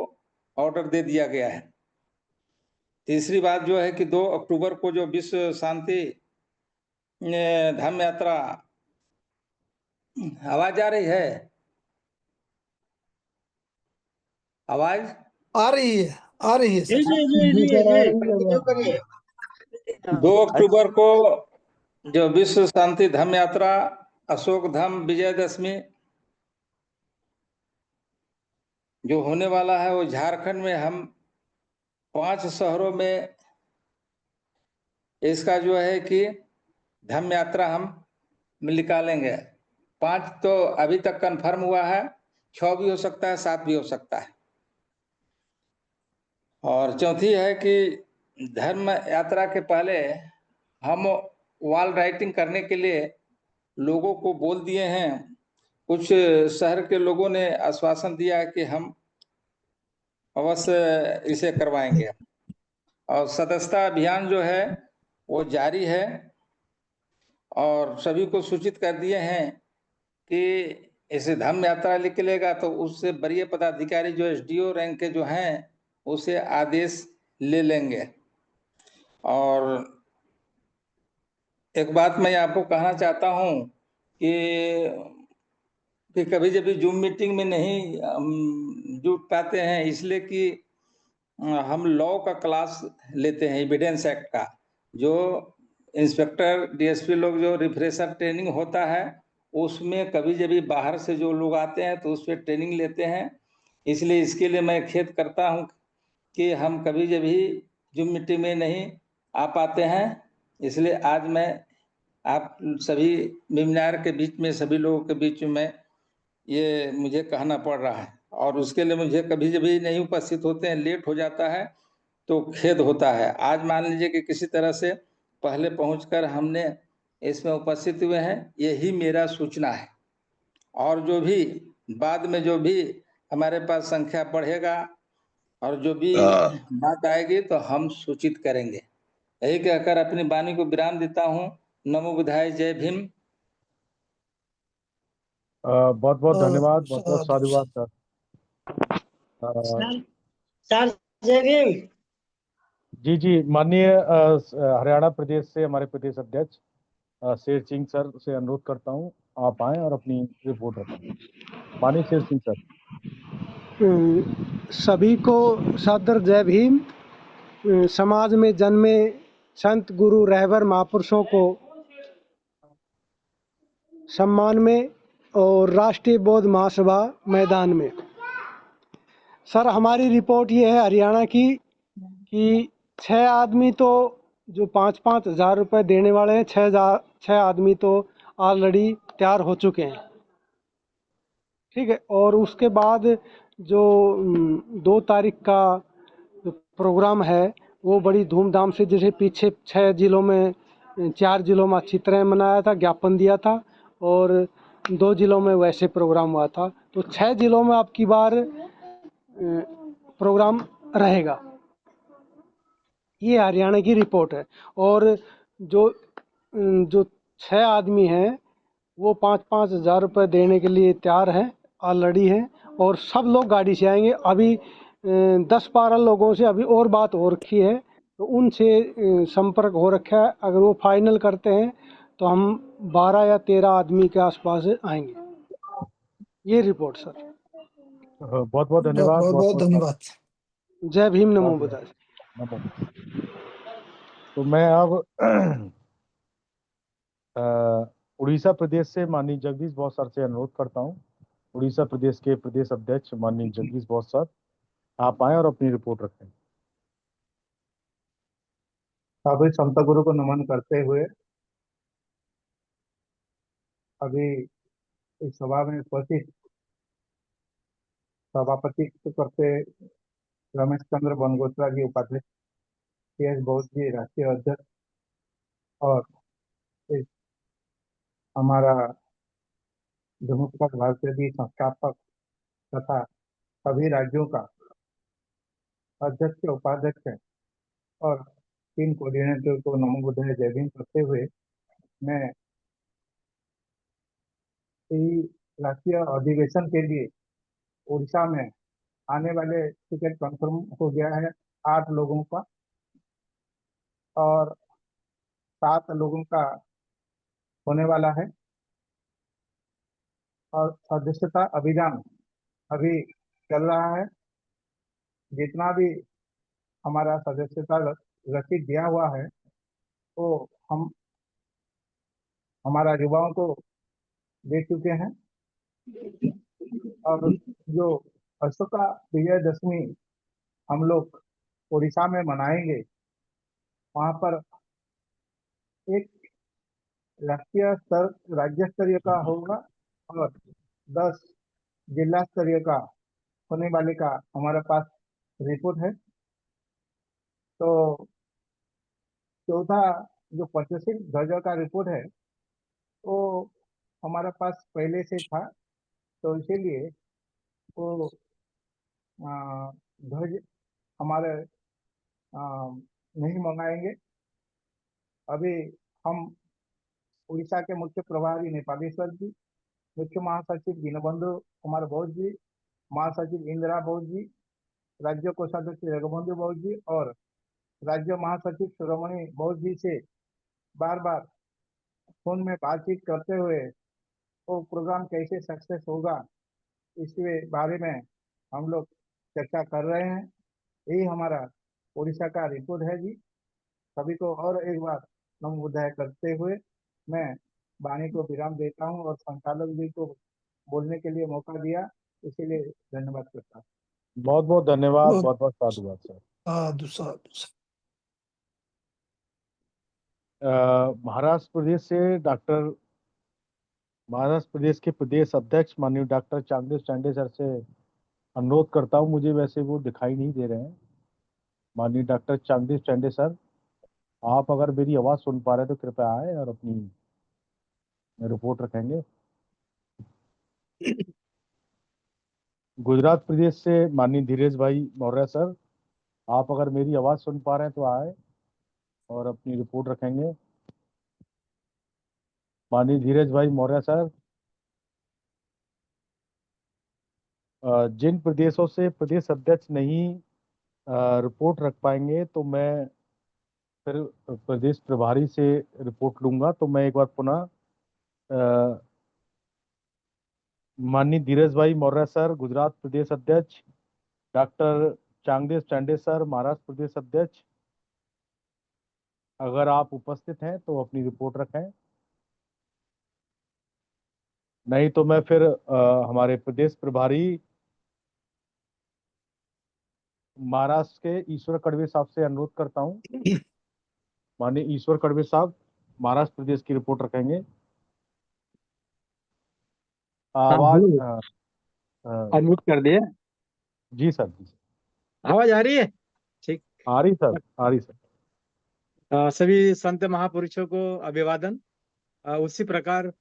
ऑर्डर दे दिया गया है। तीसरी बात जो है कि 2 अक्टूबर को जो विश्व शांति धम्म यात्रा, आवाज आ रही है? आवाज आ रही है, आ रही है जी सर। जी जी जी जी सर, आ जी, रही है कंटिन्यू आवाज। करिए। 2 अक्टूबर को जो विश्व शांति धम्म यात्रा, अशोक धाम विजयदशमी जो होने वाला है, वो झारखंड में हम 5 शहरों में इसका जो है कि धम्म यात्रा हम निकालेंगे। 5 तो अभी तक कंफर्म हुआ है, 6 भी हो सकता है, 7 भी हो सकता है। और चौथी है कि धर्म यात्रा के पहले हम वॉल राइटिंग करने के लिए लोगों को बोल दिए हैं। कुछ शहर के लोगों ने आश्वासन दिया है कि हम अवश्य इसे करवाएंगे। और सदस्यता अभियान जो है वो जारी है, और सभी को सूचित कर दिए हैं कि इसे धम्म यात्रा निकलेगा तो उससे वरीय पदाधिकारी जो SDO रैंक के जो हैं उसे आदेश ले लेंगे। और एक बात मैं आपको कहना चाहता हूं कि कभी जब जूम मीटिंग में नहीं जुट पाते हैं, इसलिए कि हम लॉ का क्लास लेते हैं, एविडेंस एक्ट का। जो इंस्पेक्टर DSP लोग जो रिफ्रेशर ट्रेनिंग होता है उसमें कभी जभी बाहर से जो लोग आते हैं तो उस पर ट्रेनिंग लेते हैं। इसलिए इसके लिए मैं खेद करता हूँ कि हम कभी जभी जूम मीटिंग में नहीं आ पाते हैं। इसलिए आज मैं आप सभी वेबिनार के बीच में, सभी लोगों के बीच में ये मुझे कहना पड़ रहा है, और उसके लिए मुझे कभी जभी नहीं उपस्थित होते हैं, लेट हो जाता है तो खेद होता है। आज मान लीजिए कि किसी तरह से पहले पहुंचकर हमने इसमें उपस्थित हुए हैं, यही मेरा सूचना है। और जो भी बाद में जो भी हमारे पास संख्या बढ़ेगा और जो भी बात आएगी तो हम सूचित करेंगे। यही कहकर अपनी वाणी को विराम देता हूँ। नमो बुद्धाय, जय भीम। बहुत बहुत धन्यवाद, बहुत बहुत साधुवाद सर। सर जय भीम। जी जी, माननीय हरियाणा प्रदेश से हमारे प्रदेश अध्यक्ष शेर सिंह सर से अनुरोध करता हूं, आप आएं और अपनी रिपोर्ट रखें। माननीय शेर सिंह सर। सभी को सादर जय भीम। समाज में जन्मे संत गुरु रहबर महापुरुषों को सम्मान में और राष्ट्रीय बौद्ध महासभा मैदान में। सर हमारी रिपोर्ट ये है हरियाणा की कि 6 आदमी तो जो 5-5 हज़ार रुपये देने वाले हैं, 6 आदमी तो ऑलरेडी तैयार हो चुके हैं, ठीक है। और उसके बाद जो 2 तारीख का जो प्रोग्राम है वो बड़ी धूमधाम से, जैसे पीछे 6 जिलों में 4 जिलों में अच्छी तरह मनाया था, ज्ञापन दिया था, और 2 जिलों में वैसे प्रोग्राम हुआ था। तो 6 जिलों में अब की बार प्रोग्राम रहेगा। ये हरियाणा की रिपोर्ट है। और जो 6 आदमी हैं वो 5-5 हज़ार रुपये देने के लिए तैयार हैं, ऑलरेडी हैं, और सब लोग गाड़ी से आएंगे। अभी 10-12 लोगों से अभी और बात हो रखी है, तो उनसे संपर्क हो रखा है। अगर वो फाइनल करते हैं तो हम 12 या 13 आदमी के आसपास आएंगे। ये रिपोर्ट सर। बहुत बहुत धन्यवाद, बहुत बहुत धन्यवाद। जय भीम, नमो बुद्धाय। तो मैं अब उड़ीसा प्रदेश से माननीय जगदीश बोस सर से अनुरोध करता हूं। उड़ीसा प्रदेश के प्रदेश अध्यक्ष माननीय जगदीश बोस सर, आप आए और अपनी रिपोर्ट रखें। सभी संत गुरु को नमन करते हुए अभी इस सभा में उपस्थित सभापति करते रमेश चंद्र बनगोत्रा जी, उपाध्यक्ष CS बौद्ध जी, राष्ट्रीय अध्यक्ष, और इस हमारा जम्मू कश्मीर भारतीय भी संस्थापक तथा सभी राज्यों का अध्यक्ष, उपाध्यक्ष है, और 3 कोऑर्डिनेटर को नमो बुद्धाय, जय भीम करते हुए मैं राष्ट्रीय अधिवेशन के लिए उड़ीसा में आने वाले टिकट कंफर्म हो गया है 8 लोगों का, और 7 लोगों का होने वाला है। और सदस्यता अभियान अभी चल रहा है। जितना भी हमारा सदस्यता रसीद दिया हुआ है वो हम हमारा युवाओं को दे चुके हैं। और जो अशोका विजयदशमी हम लोग उड़ीसा में मनाएंगे, वहाँ पर एक राष्ट्रीय स्तर, राज्य स्तरीय का होगा और 10 जिला स्तरीय का होने वाले का हमारे पास रिपोर्ट है। तो चौथा जो 25 ध्वजों का रिपोर्ट है वो हमारे पास पहले से था, तो इसीलिए वो ध्वज हमारे नहीं मंगाएंगे। अभी हम उड़ीसा के मुख्य प्रभारी नेपालेश्वर जी, मुख्य महासचिव दीनबंधु कुमार बौद्ध जी, महासचिव इंदिरा बौद्ध जी, राज्य कोषाध्यक्ष जगबंधु बौद्ध जी और राज्य महासचिव शिरोमणि बौद्ध जी से बार बार फोन में बातचीत करते हुए वो प्रोग्राम कैसे सक्सेस होगा इसके बारे में हम लोग चर्चा कर रहे हैं। यही हमारा उड़ीसा का रिपोर्ट है जी। सभी को और एक बार नमो बुद्धाय करते हुए मैं वाणी को विराम देता हूँ और संचालक जी को बोलने के लिए मौका दिया, इसीलिए धन्यवाद करता हूँ। बहुत बहुत धन्यवाद, बहुत बहुत बहुत साधुवाद सर। साधु साधु साधु। महाराष्ट्र प्रदेश से महाराष्ट्र प्रदेश के प्रदेश अध्यक्ष माननीय डॉक्टर चांगदेव चांडे सर से अनुरोध करता हूं, मुझे वैसे वो दिखाई नहीं दे रहे हैं। माननीय डॉक्टर चांगदेव चांडे सर, आप अगर मेरी आवाज सुन पा रहे हैं तो कृपया आए और अपनी रिपोर्ट रखेंगे। गुजरात प्रदेश से माननीय धीरेज भाई मौर्य सर, आप अगर मेरी आवाज सुन पा रहे हैं तो आए और अपनी रिपोर्ट रखेंगे। माननीय धीरज भाई मौर्य सर, जिन प्रदेशों से प्रदेश अध्यक्ष नहीं रिपोर्ट रख पाएंगे तो मैं फिर प्रदेश प्रभारी से रिपोर्ट लूंगा। तो मैं एक बार पुनः माननीय धीरज भाई मौर्य सर गुजरात प्रदेश अध्यक्ष, डॉक्टर चांगदेव चांडे सर महाराष्ट्र प्रदेश अध्यक्ष, अगर आप उपस्थित हैं तो अपनी रिपोर्ट रखें, नहीं तो मैं फिर हमारे प्रदेश प्रभारी महाराष्ट्र के ईश्वर कड़वे साहब से अनुरोध करता हूं। माननीय ईश्वर कड़वे साहब महाराष्ट्र प्रदेश की रिपोर्ट रखेंगे। आवाज अनम्यूट कर दिए। जी सर, जी सर। आवाज आ रही है? ठीक। आ रही सर, आ रही सर। सभी संत महापुरुषों को अभिवादन। उसी प्रकार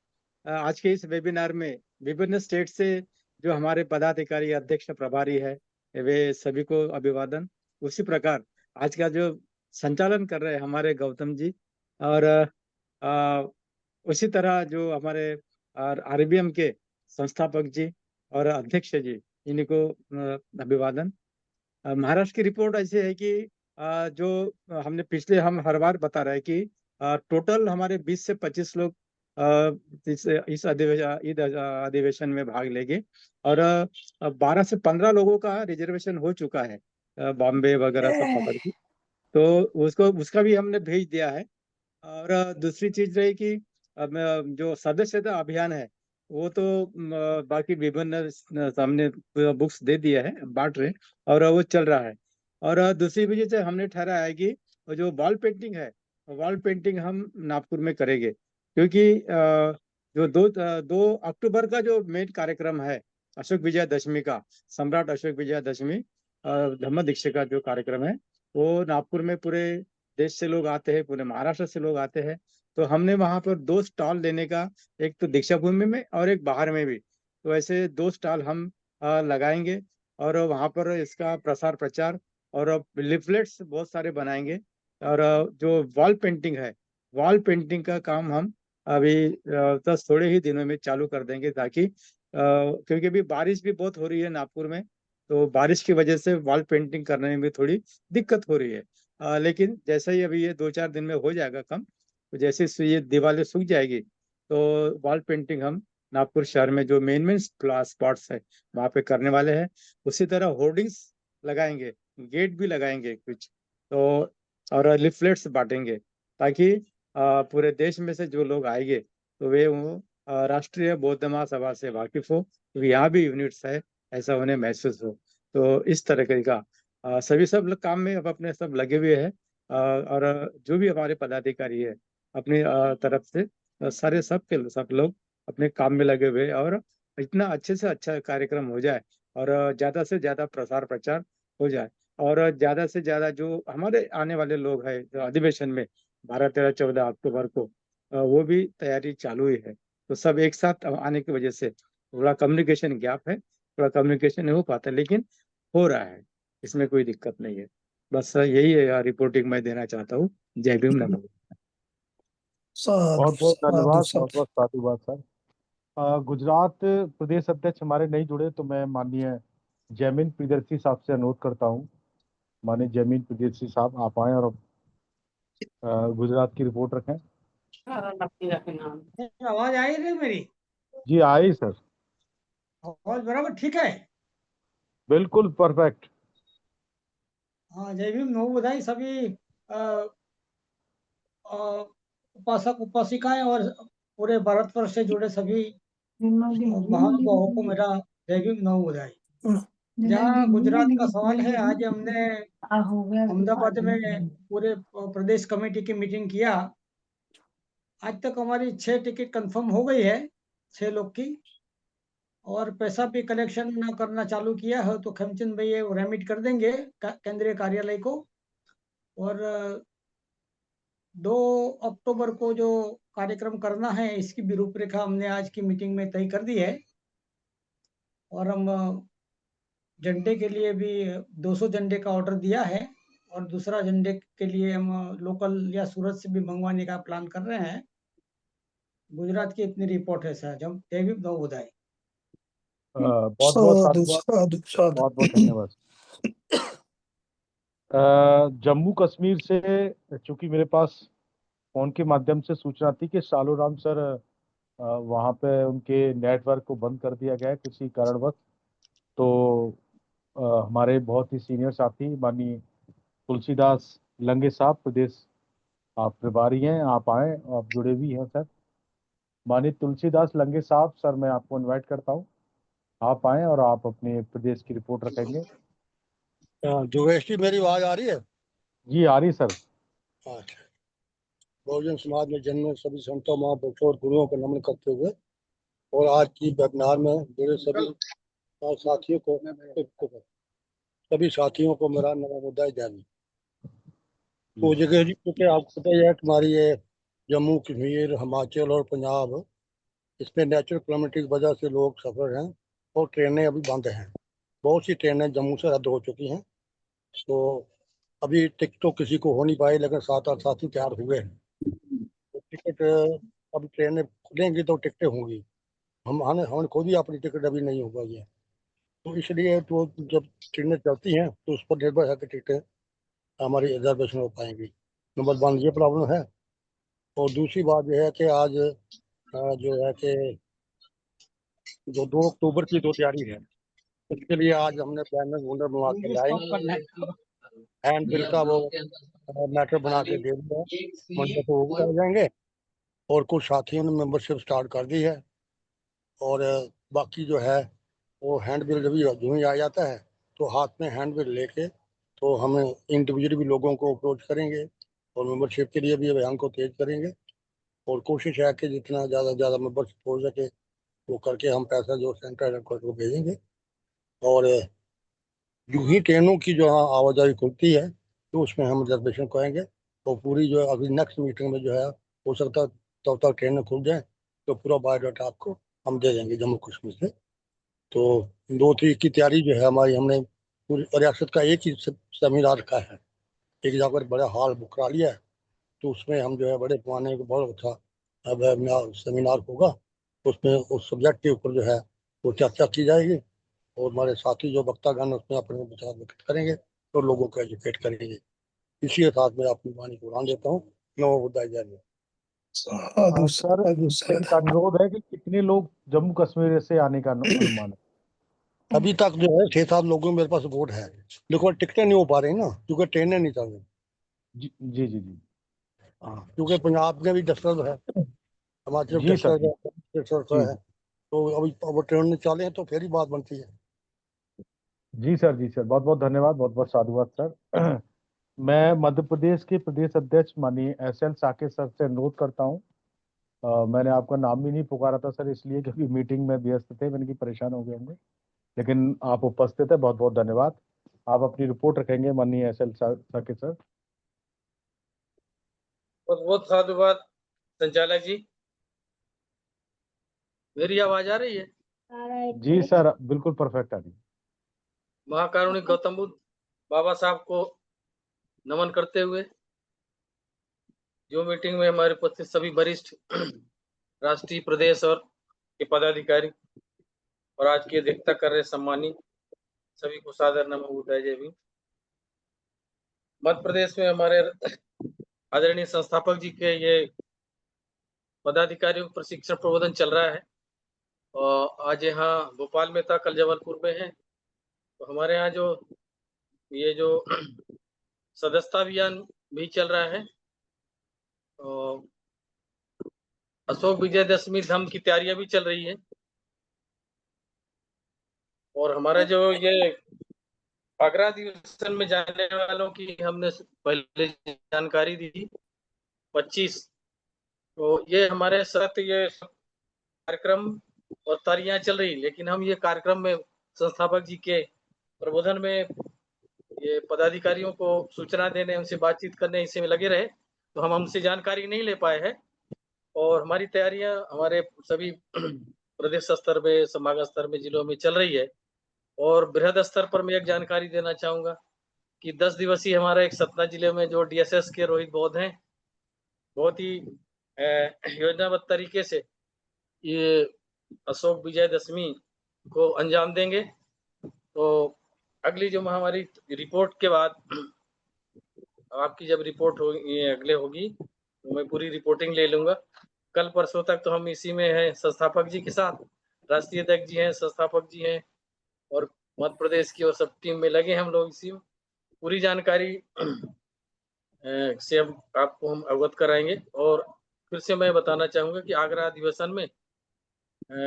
आज के इस वेबिनार में विभिन्न स्टेट से जो हमारे पदाधिकारी अध्यक्ष प्रभारी है वे सभी को अभिवादन। उसी प्रकार आज का जो संचालन कर रहे हैं हमारे गौतम जी, और उसी तरह जो हमारे आरबीएम के संस्थापक जी और अध्यक्ष जी, इन्हीं को अभिवादन। महाराष्ट्र की रिपोर्ट ऐसी है कि जो हमने पिछले हम हर बार बता रहे हैं कि टोटल हमारे 20 से 25 लोग इस अधिवेशन में भाग लेंगे, और 12 से 15 लोगों का रिजर्वेशन हो चुका है बॉम्बे वगैरह सब पकड़ के, तो उसका भी हमने भेज दिया है। और दूसरी चीज रही कि जो सदस्यता अभियान है वो तो बाकी विभिन्न सामने बुक्स दे दिया है, बांट रहे, और वो चल रहा है। और दूसरी वजह से हमने ठहरा है कि जो वॉल पेंटिंग है, वॉल पेंटिंग हम नागपुर में करेंगे, क्योंकि जो 2 अक्टूबर का जो मेन कार्यक्रम है अशोक विजयदशमी का, सम्राट अशोक विजयदशमी धम्म दीक्षा का जो कार्यक्रम है, वो नागपुर में पूरे देश से लोग आते हैं, पूरे महाराष्ट्र से लोग आते हैं। तो हमने वहां पर 2 स्टॉल लेने का, एक तो दीक्षा भूमि में और एक बाहर में भी, तो ऐसे 2 स्टॉल हम लगाएंगे, और वहां पर इसका प्रसार प्रचार और लिफलेट्स बहुत सारे बनाएंगे। और जो वॉल पेंटिंग है, वॉल पेंटिंग का काम हम अभी 10 थोड़े ही दिनों में चालू कर देंगे, ताकि क्योंकि अभी बारिश भी बहुत हो रही है नागपुर में, तो बारिश की वजह से वॉल पेंटिंग करने में भी थोड़ी दिक्कत हो रही है। लेकिन जैसे ही अभी ये 2-4 दिन में हो जाएगा कम, तो जैसे ये दीवारें सूख जाएगी तो वॉल पेंटिंग हम नागपुर शहर में जो मेन स्पॉट्स है वहाँ पे करने वाले हैं। उसी तरह होर्डिंग्स लगाएंगे, गेट भी लगाएंगे कुछ, तो और लिफलेट्स बांटेंगे, ताकि पूरे देश में से जो लोग आएंगे तो वे वो राष्ट्रीय बौद्ध महासभा से वाकिफ हो, क्योंकि यहाँ भी यूनिट्स है, ऐसा उन्हें महसूस हो। तो इस तरह का सभी सब काम में अब अपने सब लगे हुए हैं, और जो भी हमारे पदाधिकारी है अपनी तरफ से सारे सब लोग अपने काम में लगे हुए, और इतना अच्छे से अच्छा कार्यक्रम हो जाए, और ज्यादा से ज्यादा प्रसार प्रचार हो जाए, और ज्यादा से ज्यादा जो हमारे आने वाले लोग हैं जो अधिवेशन में 12, 13, 14 अक्टूबर को, वो भी तैयारी चालू ही है। तो सब एक साथ आने की वजह से थोड़ा कम्युनिकेशन गैप है, थोड़ा कम्युनिकेशन नहीं हो पाता, लेकिन हो रहा है, इसमें कोई दिक्कत नहीं है। बस यही है रिपोर्टिंग मैं देना चाहता हूँ। जय भीम, नमो। साधु बहुत बहुत साधु धन्यवाद, बहुत साधु। बहुत साधुवाद सर। गुजरात प्रदेश अध्यक्ष हमारे नहीं जुड़े, तो मैं माननीय जैमिन प्रियदर्शी साहब से अनुरोध करता हूँ। माननीय जैमिन प्रियदर्शी साहब, आप आए और गुजरात की रिपोर्ट रखें। आवाज आई नहीं मेरी? जी आई सर, आवाज बराबर ठीक है? बिल्कुल परफेक्ट। हाँ, जय भीम, नमो बुधाई सभी उपासक उपासिकाएं और पूरे भारतवर्ष से जुड़े सभी महानुभावों को मेरा जय भीम नमो बधाई। जहाँ गुजरात का सवाल है, आज हमने अहमदाबाद में पूरे प्रदेश कमेटी की मीटिंग किया। आज तक हमारी 6 टिकट कंफर्म हो गई है, 6 लोग की, और पैसा भी कलेक्शन करना चालू किया है। तो खेमचंद भाई ये रेमिट कर देंगे केंद्रीय कार्यालय को। और 2 अक्टूबर को जो कार्यक्रम करना है, इसकी भी रूपरेखा हमने आज की मीटिंग में तय कर दी है। और हम झंडे के लिए भी 200 झंडे का ऑर्डर दिया है, और दूसरा झंडे के लिए हम लोकल या सूरत से भी मंगवाने का प्लान कर रहे हैं। गुजरात की इतनी रिपोर्ट है सर। जब जय भीम नमो बधाई। बहुत बहुत साधु साधुवाद, साधु साधु। बहुत बहुत धन्यवाद। जम्मू कश्मीर से चूंकि मेरे पास फोन के माध्यम से सूचना थी कि सालू राम सर वहाँ पे उनके नेटवर्क को बंद कर दिया गया है किसी कारणवश। तो हमारे बहुत ही सीनियर साथी माननीय तुलसीदास लंगे साहब, प्रदेश आप प्रभारी हैं, आप आए, आप जुड़े भी हैं सर। माननीय तुलसीदास लंगे साहब, सर मैं आपको इनवाइट करता हूँ, आप आए और आप अपने प्रदेश की रिपोर्ट रखेंगे। जोगेश जी, मेरी आवाज आ रही है? जी आ रही सर। अच्छा। बहुजन समाज में जन्मे सभी संतों, महापुरुषों और गुरुओं को नमन करते हुए और आज की वेबिनार में जुड़े सभी साथियों को मेरा नमोदय जय भीम। तो जगह जी, क्योंकि आपको पता ही है तुम्हारी ये जम्मू कश्मीर, हिमाचल और पंजाब, इसमें नेचुरल क्लाइमेट की वजह से लोग सफर हैं और ट्रेनें अभी बंद हैं। बहुत सी ट्रेनें जम्मू से रद्द हो चुकी हैं। तो अभी टिकट तो किसी को हो नहीं पाई, लेकिन 7-8 साथी तैयार हुए हैं। तो टिकट अब ट्रेनें खुलेंगी तो टिकटें होंगी। हमने खुद ही अपनी टिकट अभी नहीं हो पाई है। तो इसलिए तो जब ट्रेनें चलती हैं तो उस पर निर्भर है कि टिकटें हमारी रिजर्वेशन हो पाएंगी। नंबर 1 ये प्रॉब्लम है। और दूसरी बात यह है कि आज जो है कि जो 2 अक्टूबर की जो तैयारी है, इसके लिए आज हमने बैनर वूनर बनवा के लाए, हैंड बिल का वो मैटर बना के दे दिया है, मंडे को वो भी आ जाएंगे। और कुछ साथियों ने मेंबरशिप स्टार्ट कर दी है। और बाकी जो है वो हैंड बिल जब ही आ जाता है तो हाथ में हैंड बिल लेके तो हम इंडिविजुअली भी लोगों को अप्रोच करेंगे और मेंबरशिप के लिए भी अभियान को तेज करेंगे। और कोशिश है कि जितना ज़्यादा मेंबरशिप हो सके वो करके हम पैसा जो सेंट्रल हेडक्वार्टर को भेजेंगे। और यूं ही ट्रेनों की जो आवाजाही खुलती है तो उसमें हम रिजर्वेशन करेंगे। तो पूरी जो अगली नेक्स्ट मीटिंग में जो है हो सकता है तब तक ट्रेनें खुल जाए तो पूरा बायोडाटा आपको हम दे देंगे जम्मू कश्मीर से। तो 2 तारीख की तैयारी जो है हमारी, हमने पूरी रियासत का एक ही सेमिनार रखा है, एक जगह पर बड़ा हॉल बुक करा लिया है। तो उसमें हम जो है बड़े पैमाने का बहुत अच्छा सेमिनार होगा। उसमें उस सब्जेक्ट के ऊपर जो है वो चर्चा की जाएगी और हमारे साथी जो वक्तागण उसमें अपने विचार व्यक्त करेंगे और लोगों को एजुकेट करेंगे। इसी के साथ मैं अपनी वाणी को उड़ान देता हूँ। नमो बुद्धाय जय भीम। साधु सर साधु एक साधु। अनुरोध है कि कितने लोग जम्मू कश्मीर से आने का अनुमान है? अभी तक जो है 6-7 लोगों मेरे पास रिपोर्ट है, देखो टिकटें नहीं हो पा रही ना, क्योंकि ट्रेनें नहीं चल रही। जी जी जी जी। हाँ, क्योंकि पंजाब में भी डिस्टर्ब है, हिमाचल में जी सर जी डिस्टर्ब जी है। तो अभी अब ट्रेन चले तो फिर ही बात बनती है। जी सर, जी सर, बहुत बहुत धन्यवाद, बहुत बहुत साधुवाद सर। मैं मध्य प्रदेश के प्रदेश अध्यक्ष माननीय SL साकेत सर से अनुरोध करता हूँ। मैंने आपका नाम भी नहीं पुकारा था सर, इसलिए क्योंकि मीटिंग में व्यस्त थे, मैंने कि परेशान हो गए होंगे, लेकिन आप उपस्थित है, बहुत बहुत धन्यवाद। आप अपनी रिपोर्ट रखेंगे माननीय SL साकेत सर। बहुत बहुत साधुवाद संचालक जी। मेरी आवाज आ रही है? जी सर, बिल्कुल परफेक्ट आ रही है। महाकारुणिक गौतम बुद्ध बाबा साहब को नमन करते हुए जो मीटिंग में हमारे उपस्थित सभी वरिष्ठ राष्ट्रीय प्रदेश और के पदाधिकारी और आज की अध्यक्षता कर रहे सम्मानी सभी को सादर नमो बुद्धाय जय भीम। मध्य प्रदेश में हमारे आदरणीय संस्थापक जी के ये पदाधिकारियों प्रशिक्षण प्रबोधन चल रहा है और आज यहाँ भोपाल में था, कल जबलपुर में है। तो हमारे यहाँ जो ये जो सदस्यता अभियान भी चल रहा है और अशोक विजयदशमी धम की तैयारियां भी चल रही है और हमारा जो ये आगरा अधिवेशन में जाने वालों की हमने पहले जानकारी दी थी 25, तो ये हमारे साथ ये कार्यक्रम और तैयारियां चल रही, लेकिन हम ये कार्यक्रम में संस्थापक जी के प्रबोधन में ये पदाधिकारियों को सूचना देने, उनसे बातचीत करने इसी में लगे रहे, तो हम हमसे जानकारी नहीं ले पाए हैं। और हमारी तैयारियां हमारे सभी प्रदेश स्तर में, संभाग स्तर में, जिलों में चल रही है। और बृहद स्तर पर मैं एक जानकारी देना चाहूंगा कि 10 दिवसीय हमारा एक सतना जिले में जो डीएसएस के रोहित बौद्ध हैं, बहुत ही योजनाबद्ध तरीके से ये अशोक विजयदशमी को अंजाम देंगे। तो अगली जो हमारी रिपोर्ट के बाद आपकी जब रिपोर्ट होगी, अगले होगी, तो मैं पूरी रिपोर्टिंग ले लूंगा। कल परसों तक तो हम इसी में हैं, संस्थापक जी के साथ, राष्ट्रीय अध्यक्ष जी हैं, संस्थापक जी हैं और मध्य प्रदेश की और सब टीम में लगे हम लोग इसी में। पूरी जानकारी से अब आपको हम अवगत कराएंगे। और फिर से मैं बताना चाहूंगा कि आगरा अधिवेशन में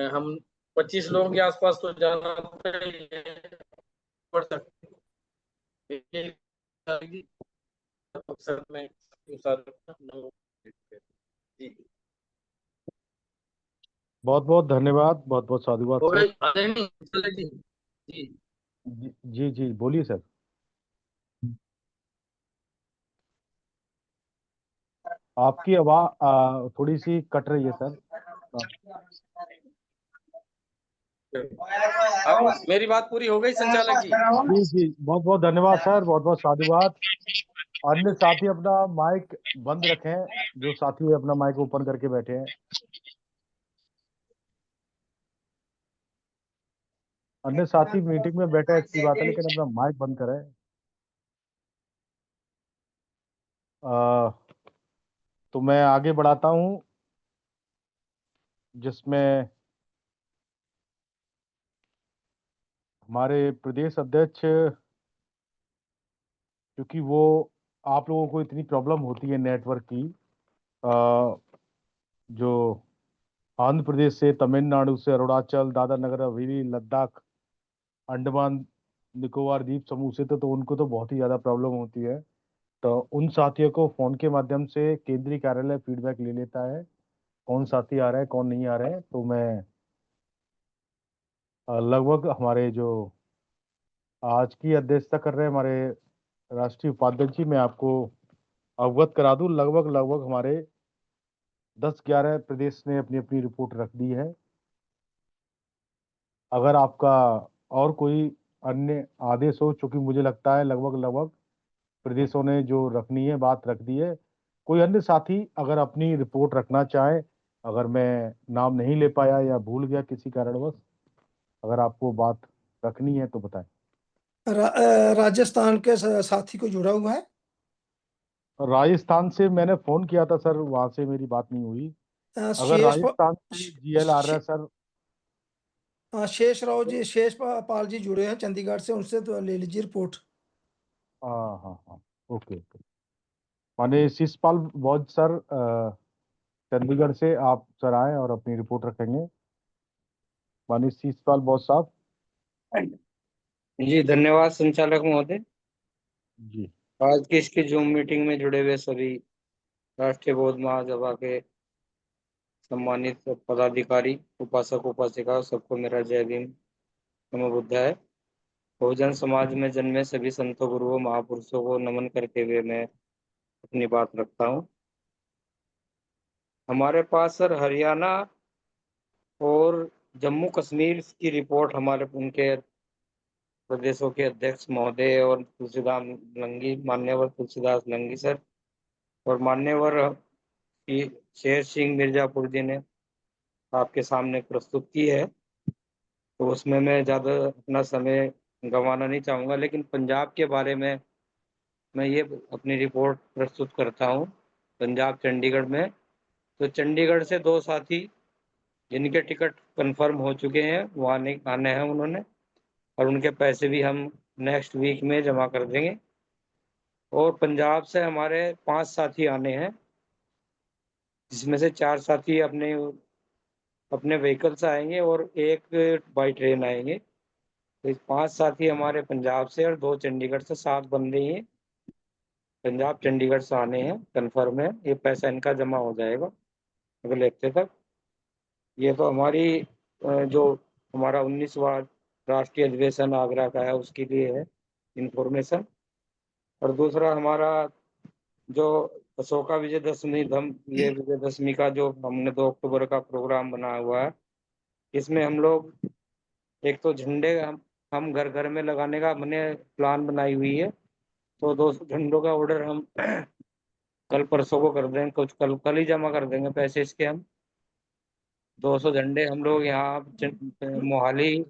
हम 25 लोगों के आसपास तो जाना पड़ सकते में। बहुत बहुत धन्यवाद, बहुत बहुत साधुवाद हो सर। गई आगे नहीं चले जी। जी जी बोलिए सर। आपकी आवाज थोड़ी सी कट रही है सर। मेरी बात पूरी हो गई संचालक जी? जी जी बहुत बहुत धन्यवाद सर, बहुत बहुत साधुवाद। अन्य साथी अपना माइक बंद रखें, जो साथी अपना माइक ओपन करके बैठे हैं। अन्य साथी मीटिंग में बैठे अच्छी बात है, लेकिन अपना माइक बंद करें। तो मैं आगे बढ़ाता हूं, जिसमें हमारे प्रदेश अध्यक्ष, क्योंकि वो आप लोगों को इतनी प्रॉब्लम होती है नेटवर्क की, जो आंध्र प्रदेश से, तमिलनाडु से, अरुणाचल, दादरा नगर हवेली, लद्दाख, अंडमान निकोबार द्वीप समूह से, तो उनको तो बहुत ही ज़्यादा प्रॉब्लम होती है। तो उन साथियों को फ़ोन के माध्यम से केंद्रीय कार्यालय फीडबैक ले लेता है, कौन साथी आ रहे हैं, कौन नहीं आ रहे हैं। तो मैं लगभग हमारे जो आज की अध्यक्षता कर रहे हैं हमारे राष्ट्रीय उपाध्यक्ष जी, मैं आपको अवगत करा दूं, लगभग लगभग हमारे 10-11 प्रदेश ने अपनी अपनी रिपोर्ट रख दी है। अगर आपका और कोई अन्य आदेश हो, चूंकि मुझे लगता है लगभग लगभग प्रदेशों ने जो रखनी है बात रख दी है। कोई अन्य साथी अगर अपनी रिपोर्ट रखना चाहे, अगर मैं नाम नहीं ले पाया या भूल गया किसी कारणवश, अगर आपको बात रखनी है तो बताएं। राजस्थान के साथी को जुड़ा हुआ है। राजस्थान से मैंने फोन किया था सर, वहां से मेरी बात नहीं हुई। अगर राजस्थान से जीएल आ रहा है सर। शेष राव जी, शेष पाल जी जुड़े हैं चंडीगढ़ से, उनसे तो ले लीजिए रिपोर्ट। हाँ हाँ हाँ, ओके ओके। माने शिषपाल बौद्ध सर चंडीगढ़ से आप सर आए और अपनी रिपोर्ट रखेंगे। माने शिषपाल बौद्ध साहब। जी धन्यवाद संचालक महोदय। जी आज की इसकी जूम मीटिंग में जुड़े हुए सभी राष्ट्रीय बौद्ध महासभा के सम्मानित पदाधिकारी, उपासक उपासिका, सबको मेरा जय भीम, नमो बुद्धाय। बहुजन समाज में जन्मे सभी संतों, गुरुओं, महापुरुषों को नमन करते हुए मैं अपनी बात रखता हूँ। हमारे पास सर हरियाणा और जम्मू कश्मीर की रिपोर्ट हमारे उनके प्रदेशों के अध्यक्ष महोदय और तुलसीदास लंगी, मान्यवर तुलसीदास लंगी सर और मान्यवर शेर सिंह मिर्जापुर जी ने आपके सामने प्रस्तुत की है। तो उसमें मैं ज़्यादा अपना समय गंवाना नहीं चाहूँगा, लेकिन पंजाब के बारे में मैं ये अपनी रिपोर्ट प्रस्तुत करता हूँ। पंजाब चंडीगढ़ में, तो चंडीगढ़ से 2 साथी जिनके टिकट कंफर्म हो चुके हैं, वो आने हैं उन्होंने, और उनके पैसे भी हम नेक्स्ट वीक में जमा कर देंगे। और पंजाब से हमारे 5 साथी आने हैं। जिसमें से 4 साथी अपने व्हीकल से आएंगे और 1 बाई ट्रेन आएंगे। तो 5 साथी हमारे पंजाब से और 2 चंडीगढ़ से, 7 बंदे ही पंजाब चंडीगढ़ से आने हैं, कन्फर्म है। ये पैसा इनका जमा हो जाएगा अगले हफ्ते तक। ये तो हमारी जो हमारा 19वां राष्ट्रीय अधिवेशन आगरा का है उसके लिए है इंफॉर्मेशन। और दूसरा हमारा जो अशोका विजयदशमी ये विजयदशमी का जो हमने 2 अक्टूबर का प्रोग्राम बनाया हुआ है, इसमें हम लोग एक तो झंडे हम घर घर में लगाने का हमने प्लान बनाई हुई है। तो 200 झंडों का ऑर्डर हम कल परसों को कर देंगे, कुछ कल ही जमा कर देंगे पैसे इसके। हम 200 झंडे हम लोग यहाँ मोहाली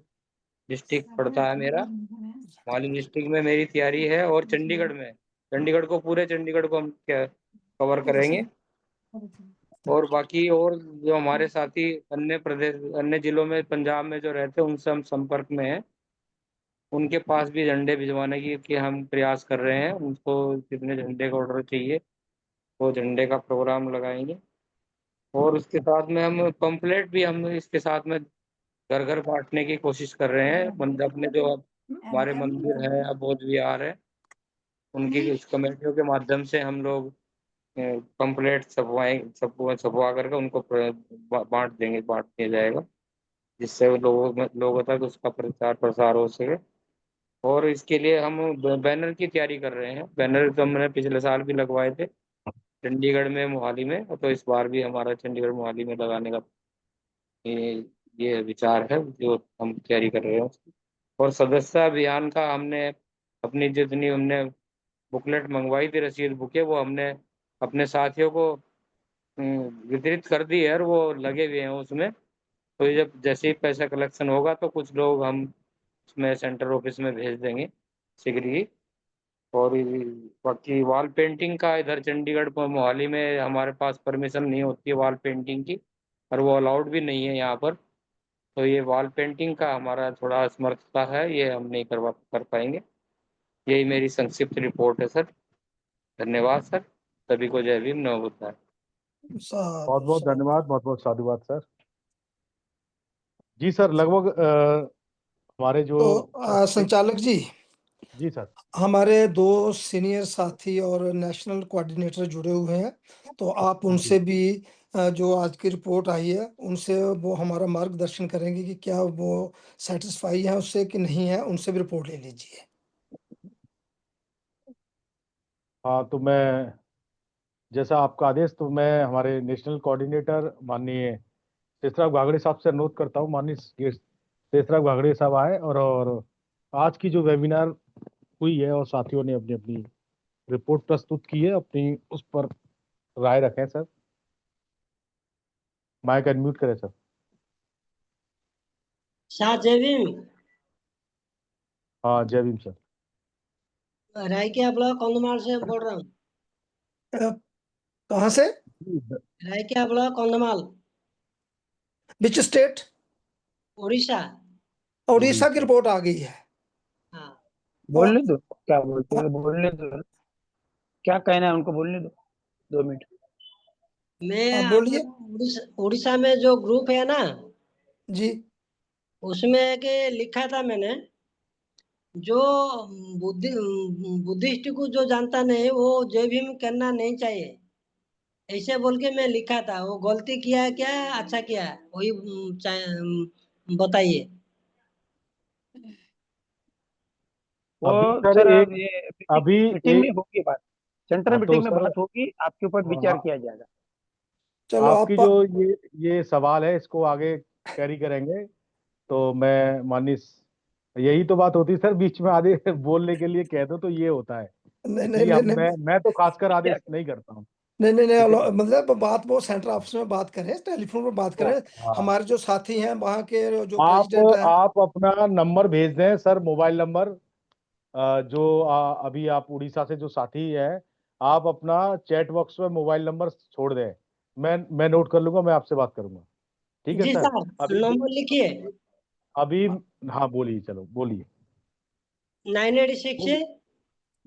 डिस्ट्रिक्ट पड़ता है मेरा, मोहाली डिस्ट्रिक्ट में मेरी तैयारी है। और चंडीगढ़ को पूरे चंडीगढ़ को हम कवर करेंगे। और बाकी और जो हमारे साथी अन्य जिलों में पंजाब में जो रहते हैं उनसे हम संपर्क में हैं, उनके पास भी झंडे भिजवाने की हम प्रयास कर रहे हैं। उनको कितने झंडे का ऑर्डर चाहिए वो झंडे का प्रोग्राम लगाएंगे। और उसके साथ में हम पंपलेट भी हम इसके साथ में घर घर बांटने की कोशिश कर रहे हैं। अपने जो हमारे मंदिर है या बौद्ध विहार है उनकी उस कमेटियों के माध्यम से हम लोग पंपलेट छपवा करके उनको बांट दिया जाएगा, जिससे लोगों तक उसका प्रचार प्रसार हो सके। और इसके लिए हम बैनर की तैयारी कर रहे हैं। बैनर तो हमने पिछले साल भी लगवाए थे चंडीगढ़ में, मोहाली में, तो इस बार भी हमारा चंडीगढ़ मोहाली में लगाने का ये विचार है जो हम तैयारी कर रहे हैं। और सदस्य अभियान का हमने अपनी जितनी हमने बुकलेट मंगवाई थी, रसीद बुके, वो हमने अपने साथियों को वितरित कर दी है और वो लगे हुए हैं उसमें। तो ये जब जैसे ही पैसा कलेक्शन होगा तो कुछ लोग हम उसमें सेंटर ऑफिस में भेज देंगे शीघ्र ही। और बाकी वॉल पेंटिंग का इधर चंडीगढ़ मोहाली में हमारे पास परमिशन नहीं होती है वॉल पेंटिंग की, और वो अलाउड भी नहीं है यहाँ पर। तो ये वॉल पेंटिंग का हमारा थोड़ा असमर्थता है, ये हम नहीं कर पाएंगे। यही मेरी संक्षिप्त रिपोर्ट है सर। धन्यवाद सर, सभी को जय भीम, नमो बुद्धाय। बहुत बहुत धन्यवाद, बहुत बहुत साधुवाद सर। जी सर, लगभग हमारे जो तो संचालक जी सर, हमारे 2 सीनियर साथी और नेशनल कोऑर्डिनेटर जुड़े हुए हैं, तो आप उनसे भी जो आज की रिपोर्ट आई है उनसे वो हमारा मार्गदर्शन करेंगे कि क्या वो सेटिस्फाई है उससे कि नहीं है, उनसे भी रिपोर्ट ले लीजिए। हाँ, तो मैं जैसा आपका आदेश, तो मैं हमारे नेशनल कोऑर्डिनेटर माननीय शेषराव घागड़े साहब से अनुरोध करता हूँ। माननीय शेषराव घागड़े साहब आए और आज की जो वेबिनार हुई है और साथियों ने अपनी अपनी रिपोर्ट प्रस्तुत की है, अपनी उस पर राय रखें सर। माइक अनम्यूट करें सर। शाह जय भीम। हाँ, जय भीम सर। रायकिया ब्लॉक कंधमाल से बोल रहा हूँ। कहाँ से? Raikia block Kandhamal. Which state? Orissa. Orissa की रिपोर्ट आ गई है। हाँ, बोलने दो, क्या बोलते हैं, बोलने दो, क्या कहना है उनको, बोलने दो 2 मिनट। मैं बोलिए। उड़ीसा में जो ग्रुप है ना जी, उसमें के लिखा था मैंने, जो बुद्धिस्ट को जो जानता नहीं वो जय भीम करना नहीं चाहिए, ऐसे बोल के मैं लिखा था। वो गलती किया है क्या अच्छा किया है वही बताइए। वो सर ये मीटिंग में होगी बात, सेंट्रल मीटिंग में बात होगी, आपके ऊपर विचार किया जाएगा। चलो, आपकी जो ये सवाल है इसको आगे कैरी करेंगे। तो मैं माननीय, यही तो बात होती है सर, बीच में आधे बोलने के लिए कह दो तो ये होता है। इसलिए मैं तो खासकर आदेश नहीं करता हूँ। नहीं, मतलब बात वो सेंट्रल ऑफिस में बात करें, टेलीफोन पर बात करें। हमारे जो साथी हैं वहाँ के जो प्रेसिडेंट हैं, आप अपना नंबर भेज दें सर, मोबाइल नंबर। जो अभी आप उड़ीसा से जो साथी है, आप अपना चैट बॉक्स में मोबाइल नंबर छोड़ दें, मैं नोट कर लूंगा, मैं आपसे बात करूंगा। ठीक है जी सर? अभी नंबर लिखिए। अभी हाँ, बोलिए, चलो बोलिए। 986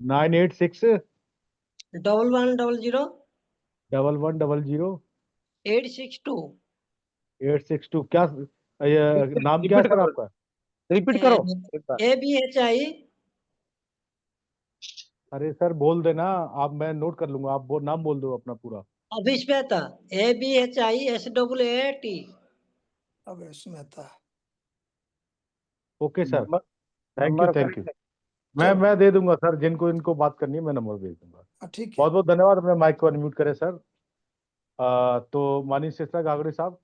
986 1100 1100 862। 862 क्या नाम क्या है सर आपका? रिपीट करो एक बार। ABHI। अरे सर बोल देना आप, मैं नोट कर लूंगा, आप नाम बोल दो अपना पूरा। Abhish Mehta. ABHISAAT। Avesh Mehta. Okay sir, number thank you number thank you. Correct मैं दे दूंगा सर, जिनको इनको बात करनी है मैं नंबर भेज दूंगा। ठीक है। बहुत बहुत धन्यवाद। अपने माइक को अनम्यूट करें सर। तो माननीय शेषराज गागड़े साहब,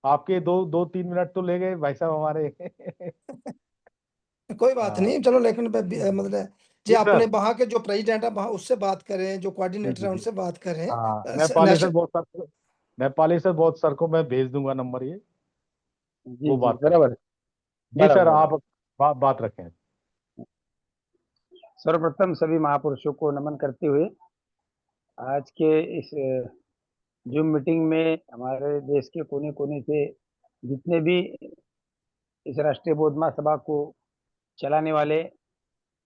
आपके 2-3 मिनट तो ले गए भाई साहब हमारे। कोई बात नहीं, चलो, लेकिन मतलब जी जी अपने सर। वहाँ के जो प्रेसिडेंट है वहाँ उससे बात करें, जो जी कोऑर्डिनेटर जी है जी। उनसे बात करें। हाँ, नेपाली सर बहुत सर को मैं भेज दूंगा नंबर, ये जी वो जी बात कर। बराबर जी सर, बराबर। आप बात रखें। सर्वप्रथम सभी महापुरुषों को नमन करते हुए आज के इस जूम मीटिंग में हमारे देश के कोने कोने से जितने भी इस राष्ट्रीय बौद्ध महासभा को चलाने वाले,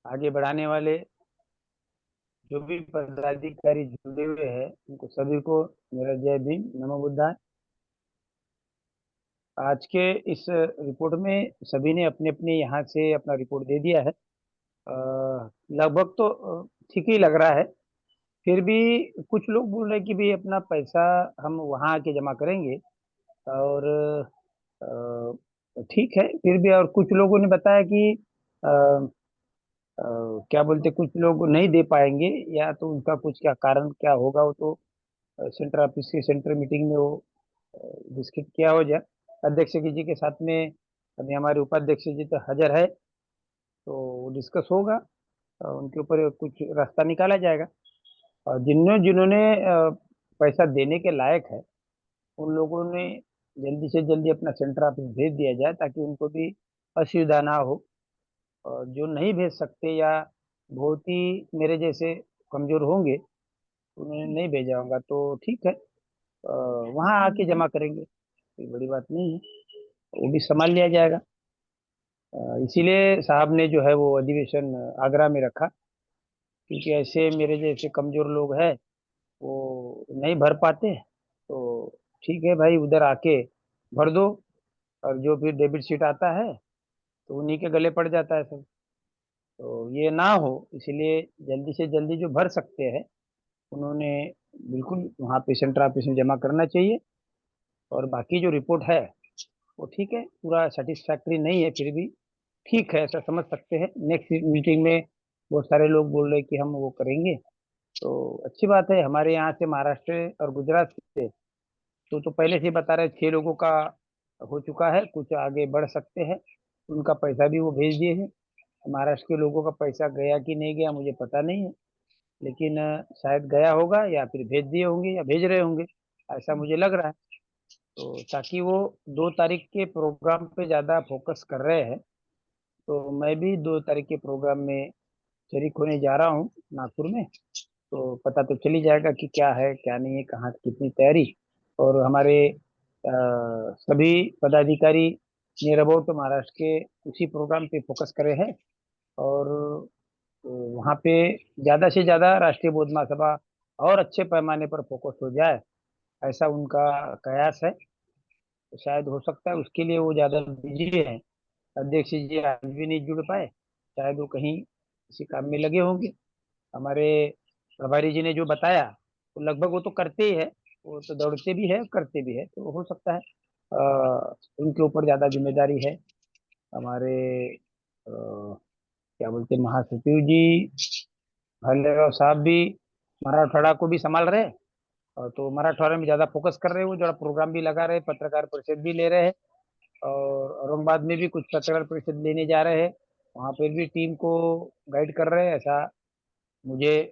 आगे बढ़ाने वाले जो भी पदाधिकारी जुड़े हुए हैं, उनको सभी को मेरा जय भीम, नमो बुद्धाय। आज के इस रिपोर्ट में सभी ने अपने अपने यहाँ से अपना रिपोर्ट दे दिया है। लगभग तो ठीक ही लग रहा है। फिर भी कुछ लोग बोल रहे हैं कि भाई अपना पैसा हम वहाँ आके जमा करेंगे, और ठीक है। फिर भी और कुछ लोगों ने बताया कि अ, क्या बोलते, कुछ लोग नहीं दे पाएंगे, या तो उनका कुछ क्या कारण क्या होगा, वो तो सेंटर ऑफिस की सेंटर मीटिंग में वो डिस्कस किया हो जाए। अध्यक्ष जी के साथ में अभी हमारे उपाध्यक्ष जी तो हाजिर है, तो वो डिस्कस होगा, उनके ऊपर कुछ रास्ता निकाला जाएगा। और जिन्होंने पैसा देने के लायक है, उन लोगों ने जल्दी से जल्दी अपना सेंटर ऑफिस भेज दिया जाए, ताकि उनको भी असुविधा ना हो। और जो नहीं भेज सकते या बहुत ही मेरे जैसे कमजोर होंगे, उन्हें नहीं भेजा होगा तो ठीक है, वहाँ आके जमा करेंगे, कोई बड़ी बात नहीं है, वो भी संभाल लिया जाएगा। इसीलिए साहब ने जो है वो अधिवेशन आगरा में रखा, क्योंकि ऐसे मेरे जैसे कमजोर लोग हैं, वो नहीं भर पाते। तो ठीक है भाई, उधर आके भर दो, और जो फिर डेबिट शीट आता है तो उन्हीं के गले पड़ जाता है सब। तो ये ना हो, इसलिए जल्दी से जल्दी जो भर सकते हैं उन्होंने बिल्कुल वहाँ पे सेंटर ऑफिस में जमा करना चाहिए। और बाकी जो रिपोर्ट है वो ठीक है, पूरा सेटिस्फैक्ट्री नहीं है, फिर भी ठीक है, ऐसा समझ सकते हैं। नेक्स्ट मीटिंग में बहुत सारे लोग बोल रहे हैं कि हम वो करेंगे, तो अच्छी बात है। हमारे यहाँ से महाराष्ट्र और गुजरात से तो पहले से ही बता रहे 6 लोगों का हो चुका है, कुछ आगे बढ़ सकते हैं, उनका पैसा भी वो भेज दिए हैं। महाराष्ट्र के लोगों का पैसा गया कि नहीं गया मुझे पता नहीं है, लेकिन शायद गया होगा, या फिर भेज दिए होंगे, या भेज रहे होंगे, ऐसा मुझे लग रहा है। तो ताकि वो 2 तारीख के प्रोग्राम पे ज़्यादा फोकस कर रहे हैं, तो मैं भी 2 तारीख के प्रोग्राम में शरीक होने जा रहा हूँ नागपुर में। तो पता तो चल ही जाएगा कि क्या है क्या नहीं है, कहाँ कितनी तैयारी। और हमारे सभी पदाधिकारी नियर अबाउट तो महाराष्ट्र के उसी प्रोग्राम पे फोकस करे हैं, और वहाँ पे ज़्यादा से ज़्यादा राष्ट्रीय बौद्ध महासभा और अच्छे पैमाने पर फोकस हो जाए, ऐसा उनका कयास है। तो शायद हो सकता है उसके लिए वो ज़्यादा बिजी है। अध्यक्ष जी आज भी नहीं जुड़ पाए, शायद वो कहीं किसी काम में लगे होंगे। हमारे प्रभारी जी ने जो बताया तो लगभग वो तो करते ही है, वो तो दौड़ते भी है करते भी है, तो हो सकता है उनके ऊपर ज़्यादा जिम्मेदारी है। हमारे क्या बोलते महासचिव जी भालेराव साहब भी मराठवाड़ा को भी संभाल रहे हैं, और तो मराठवाड़ा में ज़्यादा फोकस कर रहे हैं, वो जरा प्रोग्राम भी लगा रहे हैं, पत्रकार परिषद भी ले रहे हैं, और औरंगाबाद में भी कुछ पत्रकार परिषद लेने जा रहे हैं, वहाँ पर भी टीम को गाइड कर रहे हैं, ऐसा मुझे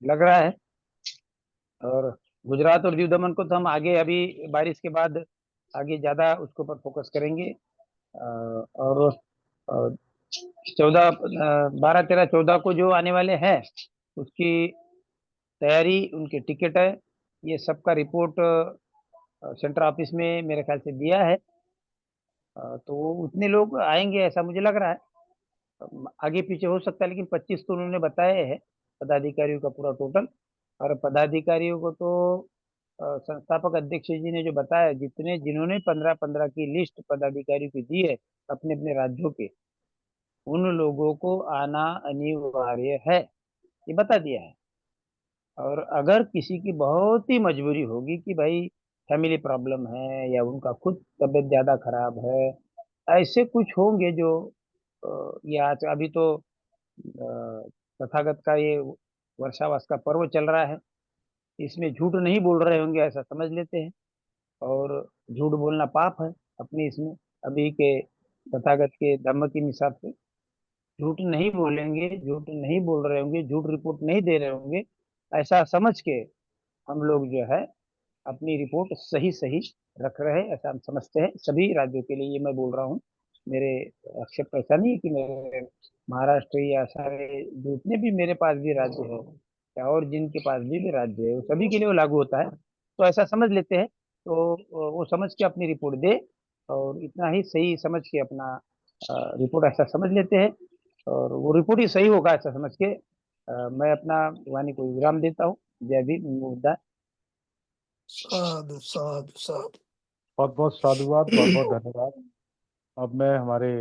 लग रहा है। और गुजरात और दीव दमन को तो हम आगे अभी बारिश के बाद आगे ज़्यादा उसके ऊपर फोकस करेंगे। और 12, 13, 14 को जो आने वाले हैं उसकी तैयारी, उनके टिकट है, ये सब का रिपोर्ट सेंटर ऑफिस में मेरे ख्याल से दिया है। तो वो उतने लोग आएंगे ऐसा मुझे लग रहा है, आगे पीछे हो सकता है, लेकिन 25 तो उन्होंने बताए हैं पदाधिकारियों का पूरा टोटल। और पदाधिकारियों को तो संस्थापक अध्यक्ष जी ने जो बताया, जिन्होंने 15-15 की लिस्ट पदाधिकारी को दी है अपने अपने राज्यों के, उन लोगों को आना अनिवार्य है, ये बता दिया है। और अगर किसी की बहुत ही मजबूरी होगी कि भाई फैमिली प्रॉब्लम है या उनका खुद तबीयत ज्यादा खराब है, ऐसे कुछ होंगे जो ये आज अभी तो तथागत का ये वर्षावास का पर्व चल रहा है, इसमें झूठ नहीं बोल रहे होंगे ऐसा समझ लेते हैं। और झूठ बोलना पाप है अपने इसमें, अभी के तथागत के धर्म के हिसाब से झूठ नहीं बोलेंगे, झूठ नहीं बोल रहे होंगे, झूठ रिपोर्ट नहीं दे रहे होंगे, ऐसा समझ के हम लोग जो है अपनी रिपोर्ट सही सही रख रहे हैं, ऐसा हम समझते हैं। सभी राज्यों के लिए ये मैं बोल रहा हूँ, मेरे आक्षेप ऐसा नहीं है कि मेरे महाराष्ट्र या सारे जितने भी मेरे पास भी राज्य है या और जिनके पास भी राज्य है, सभी के लिए वो लागू होता है। तो ऐसा समझ लेते हैं, तो वो समझ के अपनी रिपोर्ट दे, और इतना ही सही समझ के अपना रिपोर्ट ऐसा समझ लेते हैं, और वो रिपोर्ट ही सही होगा ऐसा समझ के मैं अपना वाणी को विराम देता हूँ। जय भीम, मुद्दा। साधु साधु साधु। बहुत बहुत साधुवाद, बहुत बहुत धन्यवाद। अब मैं हमारे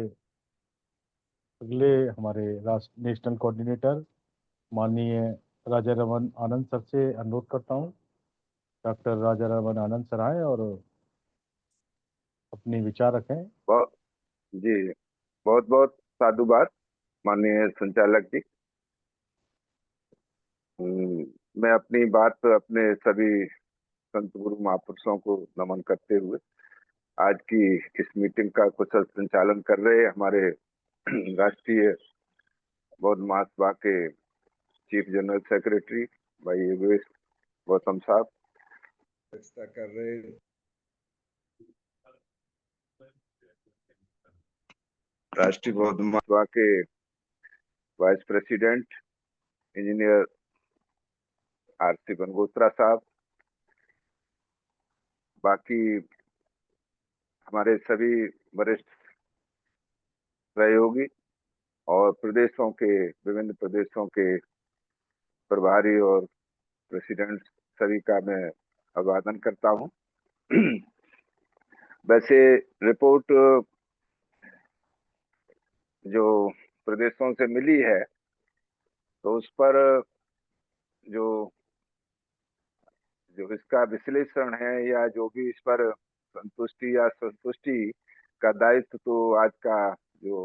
राष्ट्र नेशनल कोऑर्डिनेटर माननीय राजा रमन आनंद सर से अनुरोध करता हूँ। डॉक्टर राजा रमन आनंद सर आए और अपने विचार रखें। जी, बहुत बहुत साधुवाद माननीय संचालक जी। मैं अपनी बात अपने सभी संत गुरु महापुरुषों को नमन करते हुए आज की इस मीटिंग का कुशल संचालन कर रहे हमारे राष्ट्रीय बौद्ध महासभा के चीफ जनरल सेक्रेटरी भाई योगेश गौतम साहब, कर रहे राष्ट्रीय बौद्ध महासभा के वाइस प्रेसिडेंट इंजीनियर आरती बनगोत्रा साहब, बाकी हमारे सभी वरिष्ठ सहयोगी और प्रदेशों के विभिन्न प्रदेशों के प्रभारी और प्रेसिडेंट, सभी का मैं अभिवादन करता हूं। वैसे रिपोर्ट जो प्रदेशों से मिली है तो उस पर जो इसका विश्लेषण है या जो भी इस पर संतुष्टि या असंतुष्टि का दायित्व तो आज का जो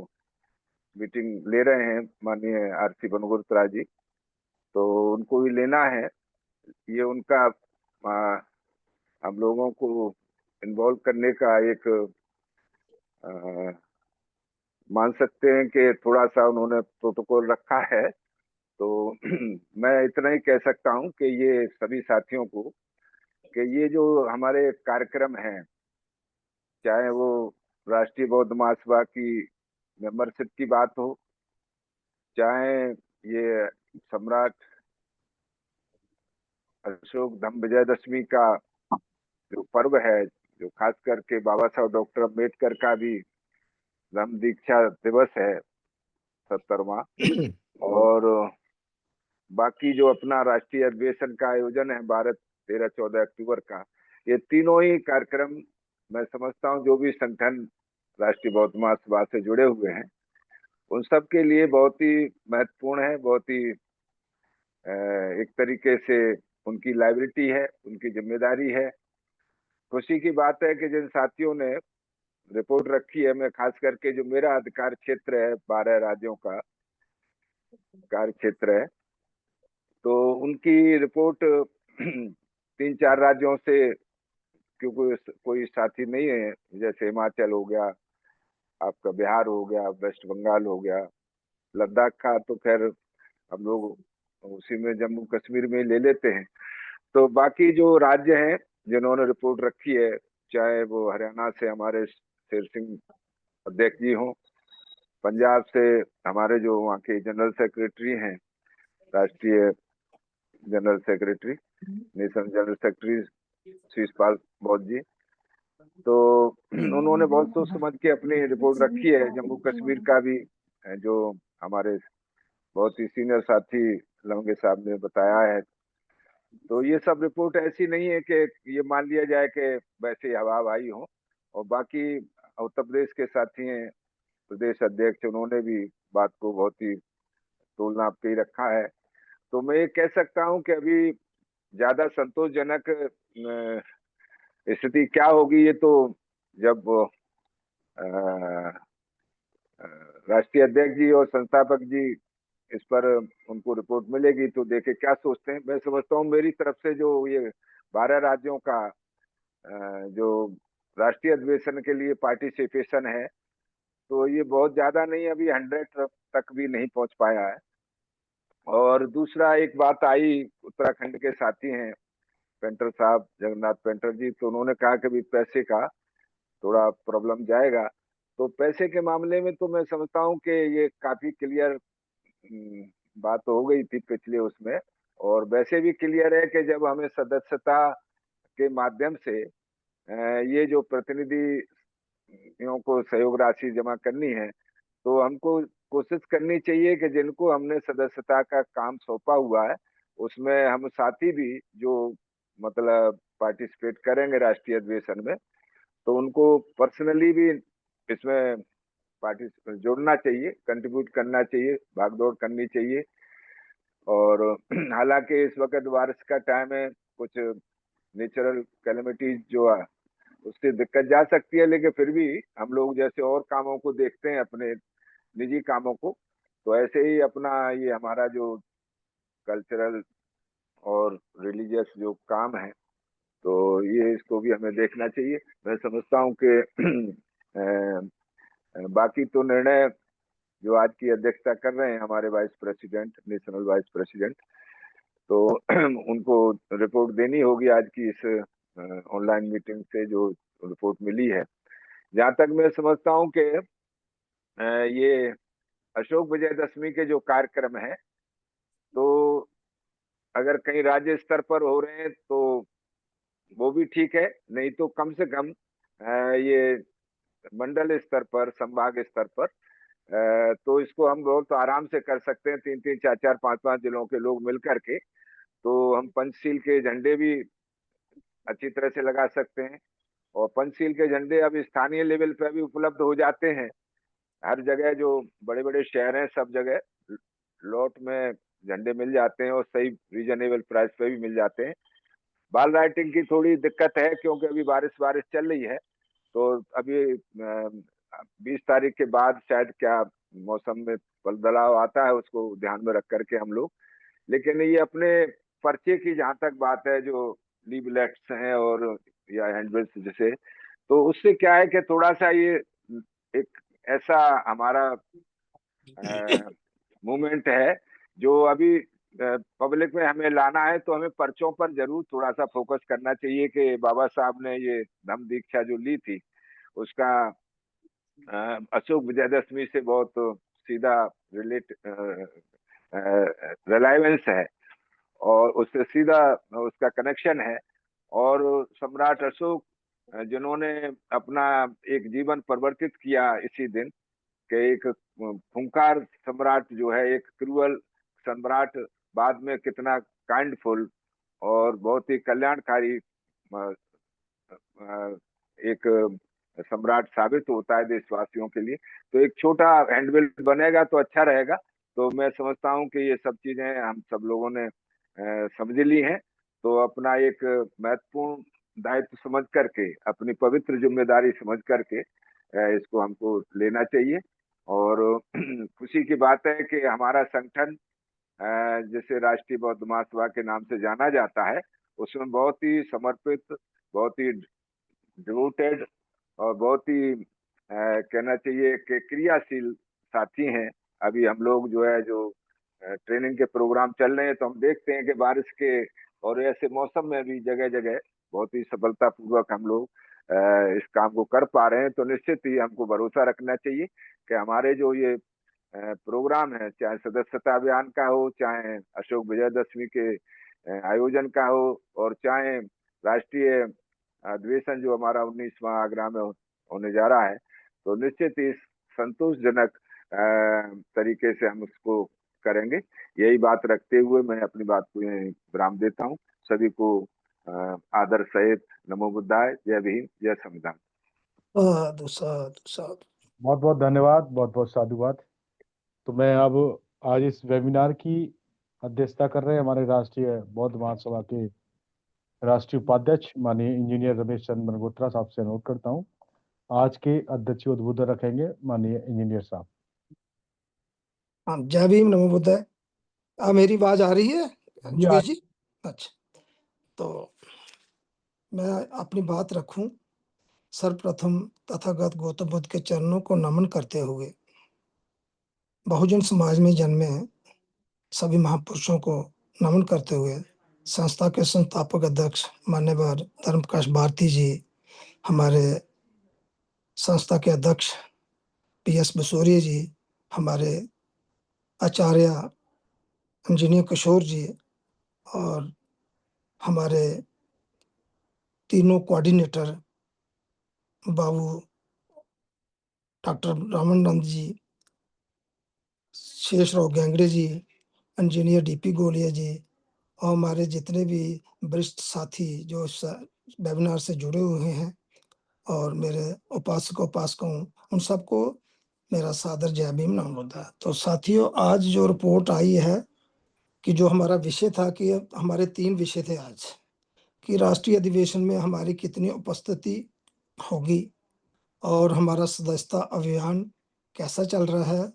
मीटिंग ले रहे हैं माननीय आरती बनगोत्रा जी, तो उनको ही लेना है। ये उनका हम लोगों को इन्वॉल्व करने का एक मान सकते हैं कि थोड़ा सा उन्होंने प्रोटोकॉल रखा है। तो मैं इतना ही कह सकता हूं कि ये सभी साथियों को कि ये जो हमारे कार्यक्रम हैं, चाहे वो राष्ट्रीय बौद्ध महासभा की मेंबरशिप की बात हो, चाहे ये सम्राट अशोक धम्म विजयदशमी का जो पर्व है, जो खास करके बाबा साहब डॉक्टर अम्बेडकर का भी धम्म दीक्षा दिवस है 70वां, और बाकी जो अपना राष्ट्रीय अधिवेशन का आयोजन है 12-13-14 अक्टूबर का, ये तीनों ही कार्यक्रम मैं समझता हूँ जो भी संगठन राष्ट्रीय बौद्ध महासभा से जुड़े हुए हैं उन सब के लिए बहुत ही महत्वपूर्ण है, बहुत ही एक तरीके से उनकी लायबिलिटी है, उनकी जिम्मेदारी है। खुशी की बात है कि जिन साथियों ने रिपोर्ट रखी है, मैं खास करके जो मेरा अधिकार क्षेत्र है 12 राज्यों का कार्य क्षेत्र है, तो उनकी रिपोर्ट 3-4 राज्यों से क्योंकि कोई साथी नहीं है, जैसे हिमाचल हो गया, आपका बिहार हो गया, वेस्ट बंगाल हो गया, लद्दाख का तो खैर हम लोग उसी में जम्मू कश्मीर में ले लेते हैं। तो बाकी जो राज्य हैं जिन्होंने रिपोर्ट रखी है, चाहे वो हरियाणा से हमारे शेर सिंह अध्यक्ष जी हों, पंजाब से हमारे जो वहाँ के जनरल सेक्रेटरी हैं, राष्ट्रीय general secretary, national general secretary Sheeshpal बौद्ध जी, तो उन्होंने बहुत सोच समझ के अपनी रिपोर्ट रखी है। जम्मू कश्मीर का भी जो हमारे बहुत ही सीनियर साथी लंगे साहब ने बताया है, तो ये सब रिपोर्ट ऐसी नहीं है कि ये मान लिया जाए कि वैसे हवा हवाई हो। और बाकी उत्तर प्रदेश के साथी हैं, प्रदेश अध्यक्ष, उन्होंने भी बात को बहुत ही तोल नाप के ही रखा है। तो मैं ये कह सकता हूं कि अभी ज्यादा संतोषजनक स्थिति क्या होगी, ये तो जब राष्ट्रीय अध्यक्ष जी और संस्थापक जी इस पर उनको रिपोर्ट मिलेगी तो देखे क्या सोचते हैं। मैं समझता हूँ मेरी तरफ से जो ये 12 राज्यों का जो राष्ट्रीय अधिवेशन के लिए पार्टिसिपेशन है, तो ये बहुत ज्यादा नहीं, अभी 100 तक भी नहीं पहुंच पाया है। और दूसरा एक बात आई, उत्तराखंड के साथी हैं पेंटर साहब, जगन्नाथ पेंटर जी, तो उन्होंने कहा कि भी पैसे का थोड़ा प्रॉब्लम जाएगा। तो पैसे के मामले में तो मैं समझता हूँ कि ये काफी क्लियर बात हो गई थी पिछले उसमें, और वैसे भी क्लियर है कि जब हमें सदस्यता के माध्यम से ये जो प्रतिनिधियों को सहयोग राशि जमा करनी है, तो हमको कोशिश करनी चाहिए कि जिनको हमने सदस्यता का काम सौंपा हुआ है उसमें हम साथी भी जो मतलब पार्टिसिपेट करेंगे राष्ट्रीय अधिवेशन में, तो उनको पर्सनली भी इसमें पार्टिसिपेट जोड़ना चाहिए, कंट्रीब्यूट करना चाहिए, भागदौड़ करनी चाहिए। और हालांकि इस वक्त बारिश का टाइम है, कुछ नेचुरल कैलेमिटीज जो है उससे दिक्कत जा सकती है, लेकिन फिर भी हम लोग जैसे और कामों को देखते हैं, अपने निजी कामों को, तो ऐसे ही अपना ये हमारा जो कल्चरल और रिलीजियस जो काम है, तो ये इसको भी हमें देखना चाहिए। मैं समझता हूँ कि बाकी तो निर्णय जो आज की अध्यक्षता कर रहे हैं हमारे vice president, national vice president, तो उनको रिपोर्ट देनी होगी आज की इस ऑनलाइन मीटिंग से जो रिपोर्ट मिली है। जहां तक मैं समझता हूँ कि ये अशोक विजयदशमी के जो कार्यक्रम है, तो अगर कहीं राज्य स्तर पर हो रहे हैं तो वो भी ठीक है, नहीं तो कम से कम ये मंडल स्तर पर, संभाग स्तर पर, तो इसको हम बहुत आराम से कर सकते हैं। 3-3, 4-4, 5-5 जिलों के लोग मिल करके, तो हम पंचशील के झंडे भी अच्छी तरह से लगा सकते हैं। और पंचशील के झंडे अब स्थानीय लेवल पर भी उपलब्ध हो जाते हैं। हर जगह जो बड़े बड़े शहर हैं सब जगह लॉट में झंडे मिल जाते हैं और सही रीजनेबल प्राइस पे भी मिल जाते हैं। बाल राइटिंग की थोड़ी दिक्कत है क्योंकि अभी बारिश चल रही है, तो अभी 20 तारीख के बाद शायद क्या मौसम में बदलाव आता है, उसको ध्यान में रख करके हम लोग, लेकिन ये अपने पर्चे की जहां तक बात है, जो लीवलेट्स हैं और या हैंडबिल्स जैसे, तो उससे क्या है कि थोड़ा सा ये एक ऐसा हमारा मूवमेंट है जो अभी पब्लिक में हमें लाना है, तो हमें पर्चों पर जरूर थोड़ा सा फोकस करना चाहिए कि बाबा साहब ने ये धम्म दीक्षा जो ली थी उसका अशोक विजयदशमी से बहुत सीधा रिलायंस है और उससे सीधा उसका कनेक्शन है। और सम्राट अशोक जिन्होंने अपना एक जीवन परिवर्तित किया इसी दिन, कि एक खूंखार सम्राट जो है, एक क्रूअल सम्राट बाद में कितना काइंडफुल और बहुत ही कल्याणकारी एक सम्राट साबित होता है देशवासियों के लिए। तो एक छोटा हैंडबिल बनेगा तो अच्छा रहेगा। तो मैं समझता हूँ कि ये सब चीजें हम सब लोगों ने समझ ली हैं, तो अपना एक महत्वपूर्ण दायित्व समझ करके, अपनी पवित्र जिम्मेदारी समझ करके इसको हमको लेना चाहिए। और खुशी की बात है कि हमारा संगठन जिसे राष्ट्रीय बौद्ध महासभा के नाम से जाना जाता है, उसमें बहुत ही समर्पित, बहुत ही डिवोटेड और बहुत ही कहना चाहिए कि क्रियाशील साथी हैं। अभी हम लोग जो है, जो ट्रेनिंग के प्रोग्राम चल रहे हैं, तो हम देखते हैं कि बारिश के और ऐसे मौसम में भी जगह जगह बहुत ही सफलतापूर्वक हम लोग इस काम को कर पा रहे हैं। तो निश्चित ही हमको भरोसा रखना चाहिए कि हमारे जो ये प्रोग्राम है, चाहे सदस्यता अभियान का हो, चाहे अशोक विजयदशमी के आयोजन का हो, और चाहे राष्ट्रीय अधिवेशन जो हमारा 19वां आगरा में होने जा रहा है, तो निश्चित ही संतोषजनक तरीके से हम उसको करेंगे। यही बात रखते हुए मैं अपनी बात को विराम देता हूँ। सभी को आदर सहित नमो बुद्धाय, जय भीम, जय संविधान। साधु साधु साधु। बहुत बहुत धन्यवाद, बहुत बहुत साधुवाद। तो मैं अब आज इस वेबिनार की अध्यक्षता कर रहे हैं हमारे राष्ट्रीय बौद्ध महासभा के राष्ट्रीय उपाध्यक्ष माननीय इंजीनियर रमेश चंद्र मनगोत्रा साहब से अनुरोध करता हूं। आज के अध्यक्ष उद्बोधन रखेंगे माननीय इंजीनियर साहब। हाँ, जय भीम, नमो बुद्धाय। मेरी आवाज आ रही है जोगेश जी? अच्छा, तो मैं अपनी बात रखूं। सर्वप्रथम तथागत गौतम बुद्ध के चरणों को नमन करते हुए बहुजन समाज में जन्मे सभी महापुरुषों को नमन करते हुए संस्था के संस्थापक अध्यक्ष मान्यवर धर्म प्रकाश भारती जी, हमारे संस्था के अध्यक्ष PS बसोरिया जी, हमारे आचार्य इंजीनियर किशोर जी और हमारे तीनों कोऑर्डिनेटर बाबू डॉक्टर रामानंद जी, शेषराव गैंगड़े जी, इंजीनियर DP गोलिया जी और हमारे जितने भी वरिष्ठ साथी जो इस वेबिनार से जुड़े हुए हैं और मेरे उपासक उपासकों, उन सबको मेरा सादर जय भीम, नमो बुद्धाय। तो साथियों, आज जो रिपोर्ट आई है कि जो हमारा विषय था कि हमारे 3 विषय थे आज कि राष्ट्रीय अधिवेशन में हमारी कितनी उपस्थिति होगी और हमारा सदस्यता अभियान कैसा चल रहा है,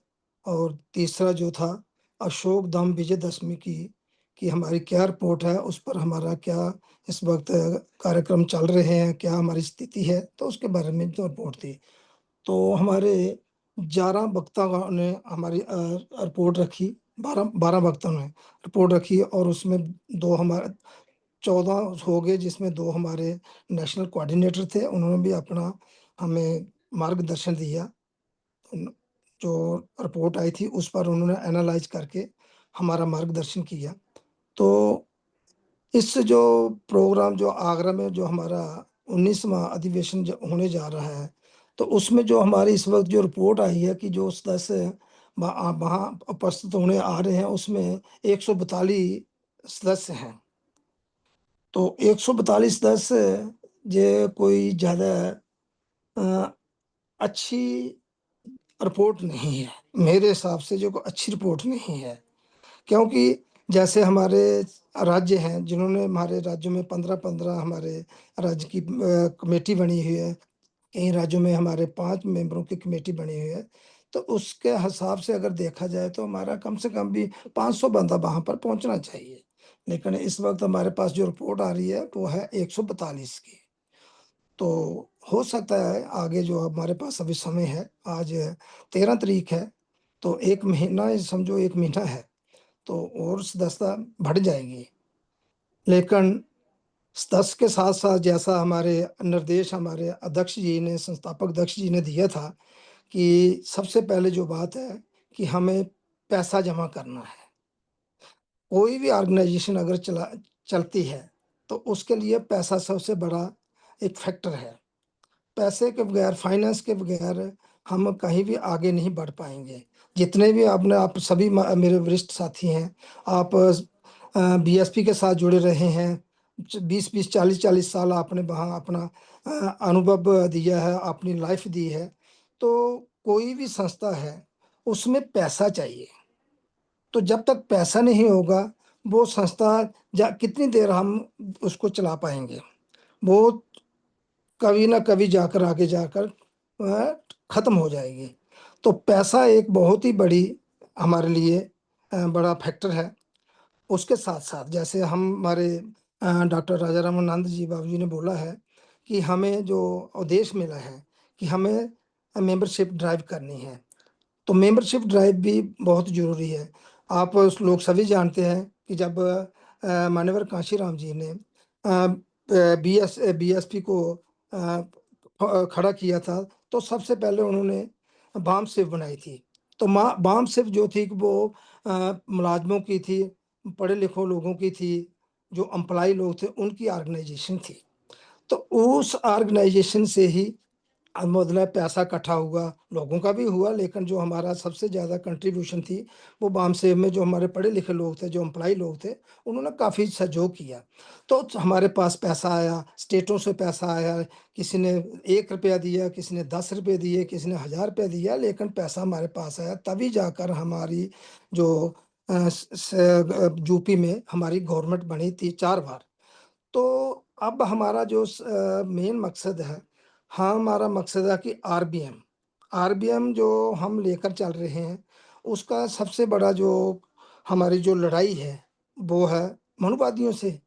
और तीसरा जो था अशोक धाम विजयदशमी की कि हमारी क्या रिपोर्ट है, उस पर हमारा क्या इस वक्त कार्यक्रम चल रहे हैं, क्या हमारी स्थिति है, तो उसके बारे में जो रिपोर्ट थी। तो हमारे 11 वक्ताओं ने हमारी रिपोर्ट रखी, 12 वक्ताओं ने रिपोर्ट रखी और उसमें 2 हमारे 14 हो गए, जिसमें 2 हमारे नेशनल कोऑर्डिनेटर थे, उन्होंने भी अपना हमें मार्गदर्शन दिया। जो रिपोर्ट आई थी उस पर उन्होंने एनालाइज करके हमारा मार्गदर्शन किया। तो इस जो प्रोग्राम जो आगरा में जो हमारा 19वां अधिवेशन होने जा रहा है, तो उसमें जो हमारी इस वक्त जो रिपोर्ट आई है कि जो सदस्य वहाँ उपस्थित होने आ रहे हैं, उसमें 142 सदस्य हैं। तो 142 सदस्य ये कोई ज़्यादा अच्छी रिपोर्ट नहीं है मेरे हिसाब से, जो अच्छी रिपोर्ट नहीं है, क्योंकि जैसे हमारे राज्य हैं जिन्होंने हमारे राज्यों में 15-15 हमारे राज्य की कमेटी बनी हुई है, कई राज्यों में हमारे 5 मेंबरों की कमेटी बनी हुई है, तो उसके हिसाब से अगर देखा जाए तो हमारा कम से कम भी 500 बंदा वहां पर पहुंचना चाहिए। लेकिन इस वक्त हमारे पास जो रिपोर्ट आ रही है वो है 142 की। तो हो सकता है आगे जो हमारे पास अभी समय है, आज 13 तारीख है, तो 1 महीना समझो, 1 महीना है, तो और सदस्यता बढ़ जाएगी। लेकिन सदस्य के साथ साथ जैसा हमारे निर्देश हमारे अध्यक्ष जी ने, संस्थापक अध्यक्ष जी ने दिया था कि सबसे पहले जो बात है कि हमें पैसा जमा करना है। कोई भी ऑर्गेनाइजेशन अगर चलती है तो उसके लिए पैसा सबसे बड़ा एक फैक्टर है। पैसे के बगैर, फाइनेंस के बगैर हम कहीं भी आगे नहीं बढ़ पाएंगे। जितने भी आप सभी मेरे वरिष्ठ साथी हैं, आप BSP के साथ जुड़े रहे हैं, 20-20, 40-40 साल आपने वहाँ अपना अनुभव दिया है, अपनी लाइफ दी है। तो कोई भी संस्था है उसमें पैसा चाहिए। तो जब तक पैसा नहीं होगा वो संस्था कितनी देर हम उसको चला पाएंगे, वो कभी ना कभी जाकर आगे जाकर खत्म हो जाएगी। तो पैसा एक बहुत ही बड़ी हमारे लिए बड़ा फैक्टर है। उसके साथ साथ जैसे हमारे डॉक्टर राजा रामानंद जी बाबू जी ने बोला है कि हमें जो उद्देश्य मिला है कि हमें मेंबरशिप ड्राइव करनी है, तो मेंबरशिप ड्राइव भी बहुत ज़रूरी है। आप लोग सभी जानते हैं कि जब मान्यवर कांशीराम जी ने BSP को खड़ा किया था, तो सबसे पहले उन्होंने बाम सिप बनाई थी। तो बाम सिप जो थी वो मुलाजमों की थी, पढ़े लिखे लोगों की थी, जो एम्प्लॉय लोग थे उनकी ऑर्गेनाइजेशन थी। तो उस ऑर्गेनाइजेशन से ही मतलब पैसा इकट्ठा हुआ, लोगों का भी हुआ, लेकिन जो हमारा सबसे ज़्यादा कंट्रीब्यूशन थी वो बामसेव में जो हमारे पढ़े लिखे लोग थे, जो एम्प्लॉय लोग थे, उन्होंने काफ़ी सहयोग किया। तो हमारे पास पैसा आया, स्टेटों से पैसा आया, किसी ने 1 रुपया दिया, किसी ने 10 रुपये दिए, किसी ने 1000 रुपया दिया, लेकिन पैसा हमारे पास आया, तभी जाकर हमारी जो यूपी में हमारी गवर्नमेंट बनी थी 4 बार। तो अब हमारा जो मेन मकसद है, हाँ, हमारा मकसद है कि आरबीएम जो हम लेकर चल रहे हैं, उसका सबसे बड़ा जो हमारी जो लड़ाई है वो है मनुवादियों से।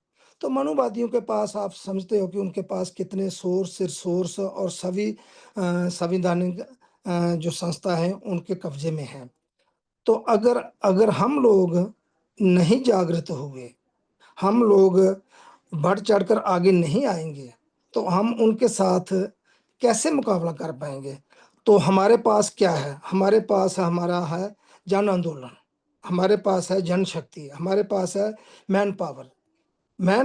तो मनुवादियों के पास आप समझते हो कि उनके पास कितने सोर्स और सभी संवैधानिक जो संस्था है उनके कब्जे में है। तो अगर हम लोग नहीं जागृत हुए, हम लोग बढ़ चढ़कर आगे नहीं आएंगे, तो हम उनके साथ कैसे मुकाबला कर पाएंगे। तो हमारे पास क्या है, हमारे पास हमारा है जन आंदोलन, हमारे पास है जनशक्ति, हमारे पास है मैन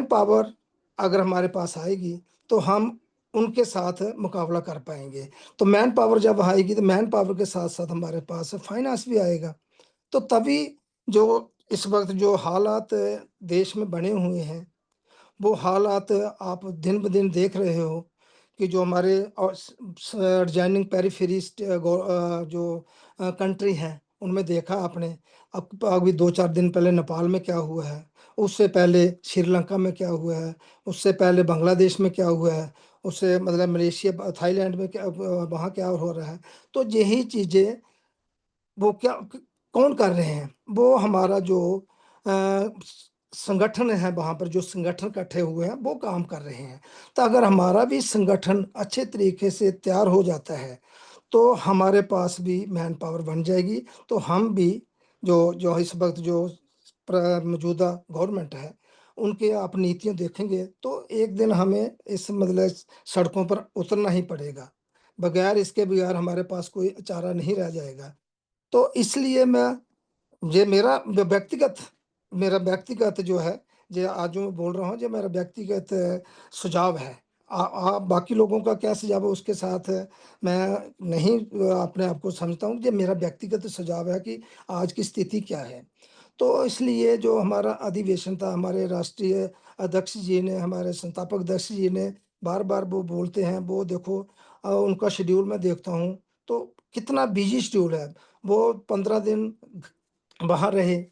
पावर अगर हमारे पास आएगी तो हम उनके साथ मुकाबला कर पाएंगे। तो मैन पावर जब आएगी तो मैन पावर के साथ साथ हमारे पास फाइनेंस भी आएगा। तो तभी जो इस वक्त जो हालात देश में बने हुए हैं, वो हालात आप दिन ब दिन देख रहे हो कि जो हमारे एडजॉइनिंग पेरिफेरी जो कंट्री हैं उनमें देखा आपने। अब अभी 2-4 दिन पहले नेपाल में क्या हुआ है, उससे पहले श्रीलंका में क्या हुआ है, उससे पहले बांग्लादेश में क्या हुआ है, उससे मतलब मलेशिया थाईलैंड में क्या वहाँ क्या हो रहा है। तो यही चीज़ें वो क्या कौन कर रहे हैं, वो हमारा जो संगठन है, वहाँ पर जो संगठन इकट्ठे हुए हैं वो काम कर रहे हैं। तो अगर हमारा भी संगठन अच्छे तरीके से तैयार हो जाता है तो हमारे पास भी मैन पावर बन जाएगी। तो हम भी जो जो इस वक्त जो मौजूदा गवर्नमेंट है उनके आप नीतियाँ देखेंगे तो एक दिन हमें इस मतलब सड़कों पर उतरना ही पड़ेगा, बगैर इसके बगैर हमारे पास कोई चारा नहीं रह जाएगा। तो इसलिए ये मेरा व्यक्तिगत जो है, जो आज जो मैं बोल रहा हूँ, जो मेरा व्यक्तिगत सुझाव है। आप बाकी लोगों का क्या सुझाव है उसके साथ मैं नहीं अपने आप को समझता हूँ। जो मेरा व्यक्तिगत सुझाव है कि आज की स्थिति क्या है। तो इसलिए जो हमारा अधिवेशन था, हमारे राष्ट्रीय अध्यक्ष जी ने, हमारे संस्थापक अध्यक्ष जी ने बार-बार वो बोलते हैं, वो देखो उनका शेड्यूल मैं देखता हूँ तो कितना बिजी शेड्यूल है। वो 15 दिन वहाँ रहे,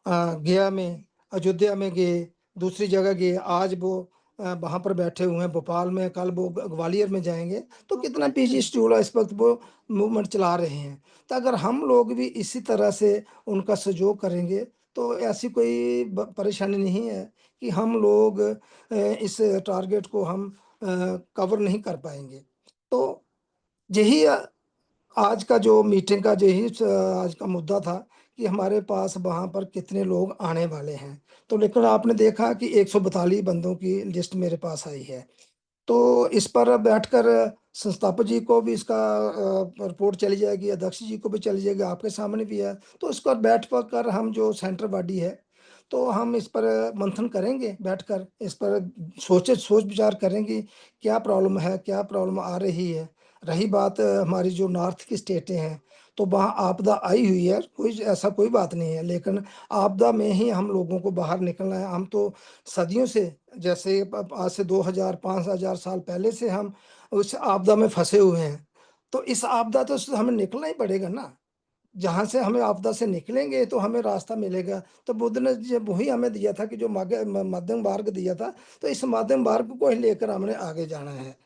गया में, अयोध्या में गए, दूसरी जगह गए, आज वो वहाँ पर बैठे हुए हैं भोपाल में, कल वो ग्वालियर में जाएंगे। तो कितना बिजी शेड्यूल है, इस वक्त वो मूवमेंट चला रहे हैं। तो अगर हम लोग भी इसी तरह से उनका सहयोग करेंगे तो ऐसी कोई परेशानी नहीं है कि हम लोग इस टारगेट को हम कवर नहीं कर पाएंगे। तो यही आज का जो मीटिंग का यही आज का मुद्दा था कि हमारे पास वहाँ पर कितने लोग आने वाले हैं। तो लेकिन आपने देखा कि 142 बंदों की लिस्ट मेरे पास आई है। तो इस पर बैठकर संस्थापक जी को भी इसका रिपोर्ट चली जाएगी, अध्यक्ष जी को भी चली जाएगी, आपके सामने भी है। तो इस पर बैठ कर हम जो सेंटर बॉडी है तो हम इस पर मंथन करेंगे, बैठकर इस पर सोच विचार करेंगे क्या प्रॉब्लम है, क्या प्रॉब्लम आ रही है। रही बात हमारी जो नॉर्थ की स्टेटें हैं तो वहाँ आपदा आई हुई है, कोई ऐसा कोई बात नहीं है, लेकिन आपदा में ही हम लोगों को बाहर निकलना है। हम तो सदियों से, जैसे आज से 2000-5000 साल पहले से हम उस आपदा में फंसे हुए हैं। तो इस आपदा तो से हमें निकलना ही पड़ेगा ना। जहाँ से हमें आपदा से निकलेंगे तो हमें रास्ता मिलेगा। तो बुद्ध ने जब वही हमें दिया था कि जो मध्यम मार्ग दिया था, तो इस मध्यम मार्ग को ही लेकर हमने आगे जाना है।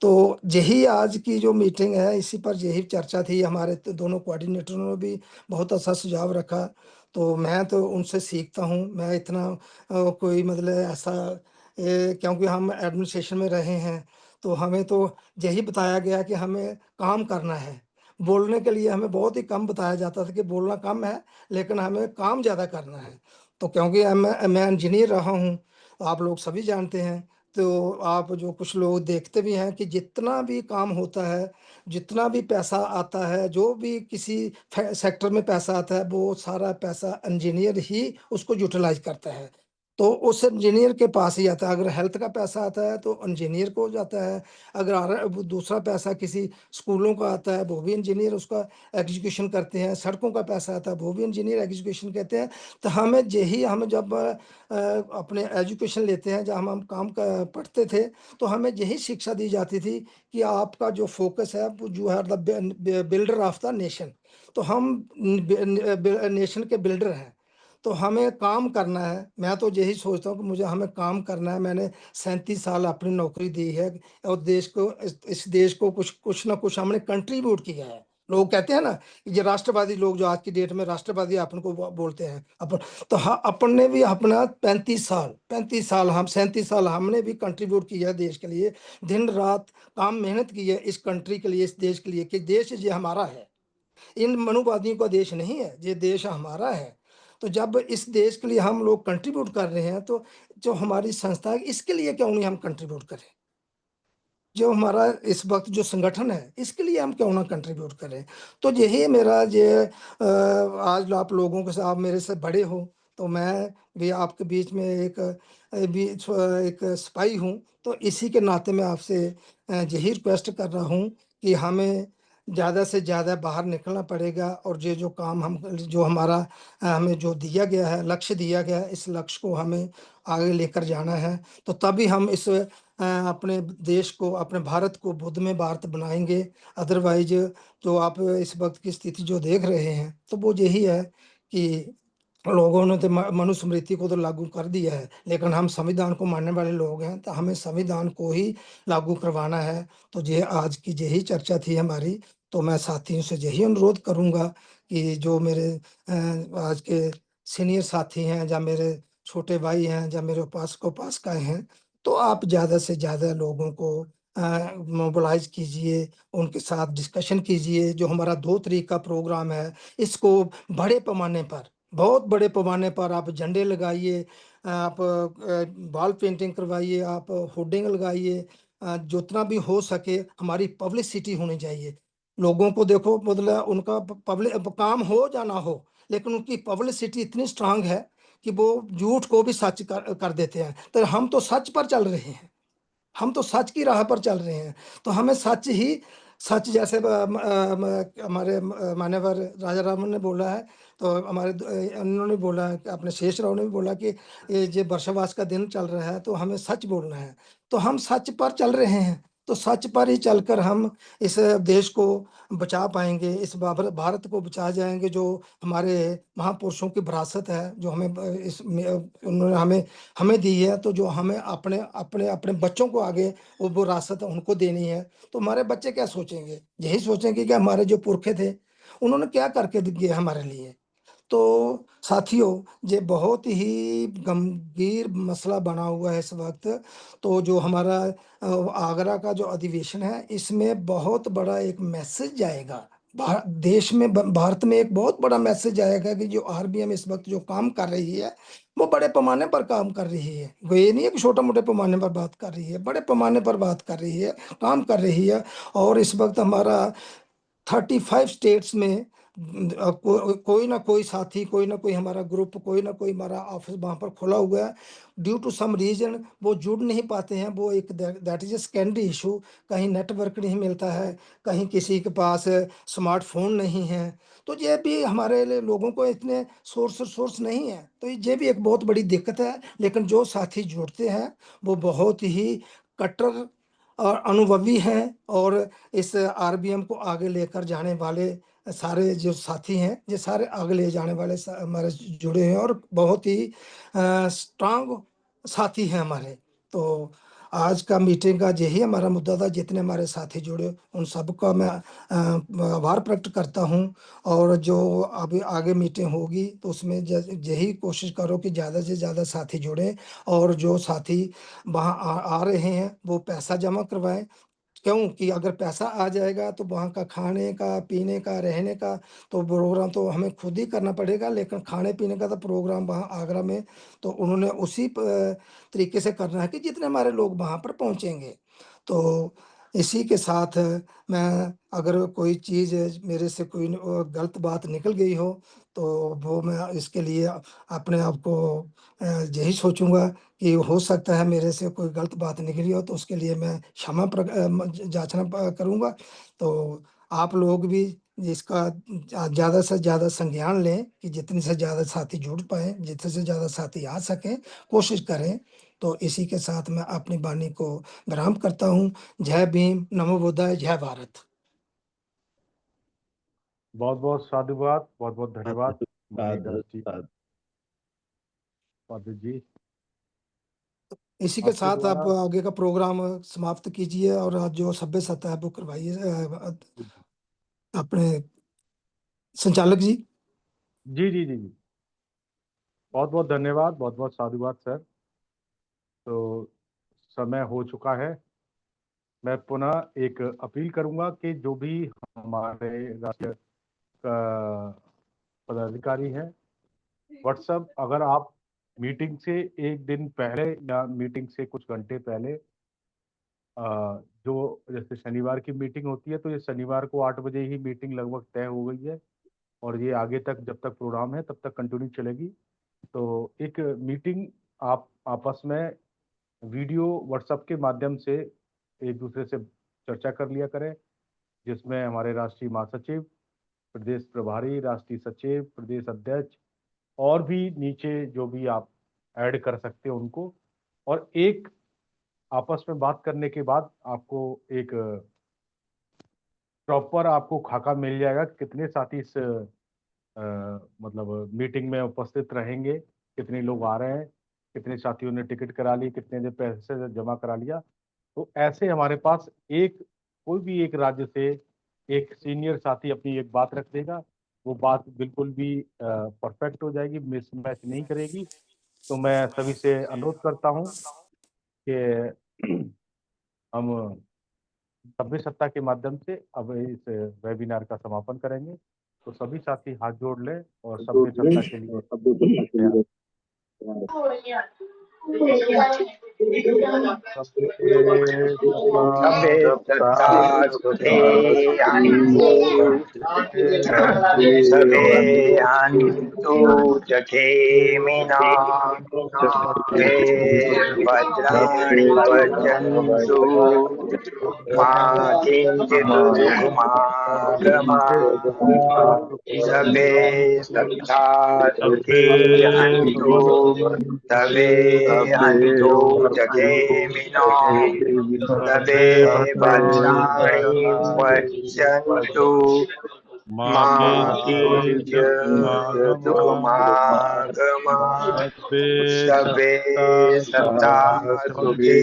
तो यही आज की जो मीटिंग है, इसी पर यही चर्चा थी। हमारे तो दोनों कोऑर्डिनेटरों ने भी बहुत अच्छा सुझाव रखा। तो मैं तो उनसे सीखता हूँ। मैं इतना कोई मतलब ऐसा क्योंकि हम एडमिनिस्ट्रेशन में रहे हैं तो हमें तो यही बताया गया कि हमें काम करना है। बोलने के लिए हमें बहुत ही कम बताया जाता था कि बोलना कम है, लेकिन हमें काम ज़्यादा करना है। तो क्योंकि मैं इंजीनियर रहा हूँ, आप लोग सभी जानते हैं। तो आप जो कुछ लोग देखते भी हैं कि जितना भी काम होता है, जितना भी पैसा आता है, जो भी किसी सेक्टर में पैसा आता है, वो सारा पैसा इंजीनियर ही उसको यूटिलाइज करता है। तो उस इंजीनियर के पास ही आता है। अगर हेल्थ का पैसा आता है तो इंजीनियर को जाता है, अगर दूसरा पैसा किसी स्कूलों का आता है वो भी इंजीनियर उसका एग्जीक्यूशन करते हैं, सड़कों का पैसा आता है वो भी इंजीनियर एग्जीक्यूशन कहते हैं। तो हमें यही हम जब अपने एजुकेशन लेते हैं, जब हम पढ़ते थे, तो हमें यही शिक्षा दी जाती थी कि आपका जो फोकस है वो जो है the builder of the nation. तो हम नेशन के बिल्डर हैं, तो हमें काम करना है। मैं तो यही सोचता हूँ कि मुझे हमें काम करना है। मैंने 37 साल अपनी नौकरी दी है और देश को इस देश को कुछ ना कुछ हमने कंट्रीब्यूट किया है। लोग कहते हैं ना, ये राष्ट्रवादी लोग जो आज की डेट में राष्ट्रवादी अपन को बोलते हैं अपन, तो हाँ अपन ने भी अपना 35 साल हम 37 साल हमने भी कंट्रीब्यूट किया है देश के लिए। दिन रात काम मेहनत की है इस कंट्री के लिए, इस देश के लिए, कि देश ये हमारा है, इन मनुवादियों का देश नहीं है, ये देश हमारा है। तो जब इस देश के लिए हम लोग कंट्रीब्यूट कर रहे हैं, तो जो हमारी संस्था है इसके लिए क्यों नहीं हम कंट्रीब्यूट करें? जो हमारा इस वक्त जो संगठन है इसके लिए हम क्यों ना कंट्रीब्यूट करें? तो यही मेरा ये आज आप लोगों के साथ, आप मेरे से बड़े हो, तो मैं भी आपके बीच में एक सिपाही हूँ। तो इसी के नाते मैं आपसे यही रिक्वेस्ट कर रहा हूँ कि हमें ज़्यादा से ज़्यादा बाहर निकलना पड़ेगा, और ये जो काम जो हमारा हमें जो दिया गया है, लक्ष्य दिया गया है, इस लक्ष्य को हमें आगे लेकर जाना है। तो तभी हम इस अपने देश को, अपने भारत को बुद्धमय भारत बनाएंगे। अदरवाइज जो आप इस वक्त की स्थिति जो देख रहे हैं, तो वो यही है कि लोगों ने तो मनुस्मृति को तो लागू कर दिया है, लेकिन हम संविधान को मानने वाले लोग हैं, तो हमें संविधान को ही लागू करवाना है। तो ये आज की यही चर्चा थी हमारी। तो मैं साथियों से यही अनुरोध करूंगा कि जो मेरे आज के सीनियर साथी हैं, या मेरे छोटे भाई हैं, या मेरे उपासकाएं हैं, तो आप ज़्यादा से ज़्यादा लोगों को मोबिलाइज कीजिए, उनके साथ डिस्कशन कीजिए। जो हमारा 2 तारीख का प्रोग्राम है, इसको बड़े पैमाने पर, बहुत बड़े पैमाने पर आप झंडे लगाइए, आप वॉल पेंटिंग करवाइए, आप होर्डिंग लगाइए, जितना भी हो सके हमारी पब्लिसिटी होनी चाहिए। लोगों को देखो, मतलब उनका पब्लिक काम हो या ना हो, लेकिन उनकी पब्लिसिटी इतनी स्ट्रांग है कि वो झूठ को भी सच कर देते हैं। तो हम तो सच पर चल रहे हैं, हम तो सच की राह पर चल रहे हैं। तो हमें सच जैसे हमारे मान्यवर राजा रामन ने बोला है, तो उन्होंने बोला है कि अपने शेष राव ने भी बोला कि ये वर्षावास का दिन चल रहा है, तो हमें सच बोलना है। तो हम सच पर चल रहे हैं, तो सच पर ही चलकर हम इस देश को बचा पाएंगे, इस भारत को बचा जाएंगे, जो हमारे महापुरुषों की विरासत है, जो उन्होंने हमें दी है। तो जो हमें अपने अपने अपने बच्चों को आगे वो विरासत उनको देनी है। तो हमारे बच्चे क्या सोचेंगे? यही सोचेंगे कि हमारे जो पुरखे थे उन्होंने क्या करके दिए हमारे लिए। तो साथियों, ये बहुत ही गंभीर मसला बना हुआ है इस वक्त। तो जो हमारा आगरा का जो अधिवेशन है, इसमें बहुत बड़ा एक मैसेज जाएगा देश में, भारत में एक बहुत बड़ा मैसेज आएगा कि जो आरबीएम इस वक्त जो काम कर रही है, वो बड़े पैमाने पर काम कर रही है। वो ये नहीं है कि छोटे मोटे पैमाने पर बात कर रही है, बड़े पैमाने पर बात कर रही है, काम कर रही है। और इस वक्त हमारा 35 स्टेट्स में कोई ना कोई साथी, कोई ना कोई हमारा ग्रुप, कोई ना कोई हमारा ऑफिस वहाँ पर खुला हुआ है। ड्यू टू सम रीजन वो जुड़ नहीं पाते हैं, वो एक that is a secondary issue. कहीं नेटवर्क नहीं मिलता है, कहीं किसी के पास स्मार्टफोन नहीं है। तो ये भी हमारे लोगों को इतने सोर्स नहीं है, तो ये भी एक बहुत बड़ी दिक्कत है। लेकिन जो साथी जुड़ते हैं वो बहुत ही कट्टर और अनुभवी हैं, और इस आरबीएम को आगे लेकर जाने वाले सारे जो साथी हैं, ये सारे आगे ले जाने वाले हमारे जुड़े हैं, और बहुत ही स्ट्रांग साथी हैं हमारे। तो आज का मीटिंग का यही हमारा मुद्दा था। जितने हमारे साथी जुड़े उन सबका मैं आभार प्रकट करता हूं। और जो अभी आगे मीटिंग होगी तो उसमें यही कोशिश करो कि ज़्यादा से ज़्यादा साथी जुड़ें, और जो साथी वहाँ आ रहे हैं वो पैसा जमा करवाएं। क्योंकि अगर पैसा आ जाएगा तो वहाँ का खाने का, पीने का, रहने का तो प्रोग्राम तो हमें खुद ही करना पड़ेगा, लेकिन खाने पीने का तो प्रोग्राम वहाँ आगरा में तो उन्होंने उसी तरीके से करना है कि जितने हमारे लोग वहाँ पर पहुँचेंगे। तो इसी के साथ मैं अगर कोई चीज़ मेरे से कोई गलत बात निकल गई हो तो वो मैं इसके लिए अपने आप को यही सोचूंगा कि हो सकता है मेरे से कोई गलत बात निकली हो, तो उसके लिए मैं क्षमा याचना करूंगा। तो आप लोग भी इसका ज़्यादा से ज़्यादा संज्ञान लें कि जितने से ज़्यादा साथी जुड़ पाए, जितने से ज़्यादा साथी आ सकें, कोशिश करें। तो इसी के साथ मैं अपनी वाणी को विराम करता हूँ। जय भीम, नमो बुद्धाय, जय भारत। बहुत बहुत साधुवाद, बहुत बहुत धन्यवाद पादित जी। इसी के आपके साथ आप द्वारा आगे का प्रोग्राम समाप्त कीजिए और आज जो सभ्य सत्ता है वो करवाइए अपने संचालक जी। जी जी जी जी, बहुत बहुत धन्यवाद, बहुत बहुत साधुवाद सर। तो समय हो चुका है। मैं पुनः एक अपील करूंगा कि जो भी हमारे राष्ट्रीय पदाधिकारी हैं, व्हाट्सएप, अगर आप मीटिंग से एक दिन पहले या मीटिंग से कुछ घंटे पहले जो जैसे शनिवार की मीटिंग होती है, तो ये शनिवार को 8 बजे ही मीटिंग लगभग तय हो गई है और ये आगे तक जब तक प्रोग्राम है तब तक कंटिन्यू चलेगी। तो एक मीटिंग आप आपस में वीडियो व्हाट्सएप के माध्यम से एक दूसरे से चर्चा कर लिया करें, जिसमें हमारे राष्ट्रीय महासचिव, प्रदेश प्रभारी, राष्ट्रीय सचिव, प्रदेश अध्यक्ष और भी नीचे जो भी आप ऐड कर सकते हो उनको, और एक आपस में बात करने के बाद आपको एक प्रॉपर आपको खाका मिल जाएगा कितने साथी इस मतलब मीटिंग में उपस्थित रहेंगे, कितने लोग आ रहे हैं, कितने साथियों ने टिकट करा ली, कितने ने पैसे जमा करा लिया। तो ऐसे हमारे पास एक कोई भी एक राज्य से एक सीनियर साथी अपनी एक बात रख देगा, वो बात बिल्कुल भी परफेक्ट हो जाएगी, मिसमैच नहीं करेगी। तो मैं सभी से अनुरोध करता हूँ कि हम सभ्य सत्ता के माध्यम से अब इस वेबिनार का समापन करेंगे। तो सभी साथी हाथ जोड़ लें और सभ्य सत्ता के लिए सभ्य सत्ता सुते सभे हन्तु जखेमिना भद्राणि पश्यन्तु मा सभे सत्ता सुते हन्तु सभे हन्तु जखेमिना सभे भद्राणि पश्यन्तु मा किञ्चित् दुःखमागमात् सभे सत्ता सुखे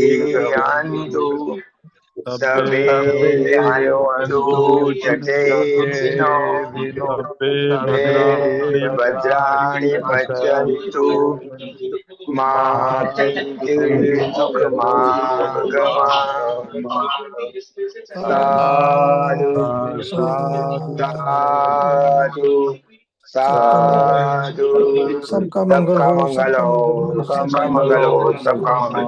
हन्तु सभे हन्तु जखेमिनो सभे भद्राणि पश्यन्तु मा किञ्चित् दुःखमागमात् साधु साधु साधु सबका मंगल हो, सबका मंगल हो, सबका मंगल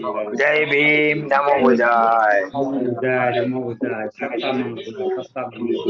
हो। जय भीम, नमो बुद्धाय। नमो बुद्धाय, सबका मंगल हो, सबका मंगल हो।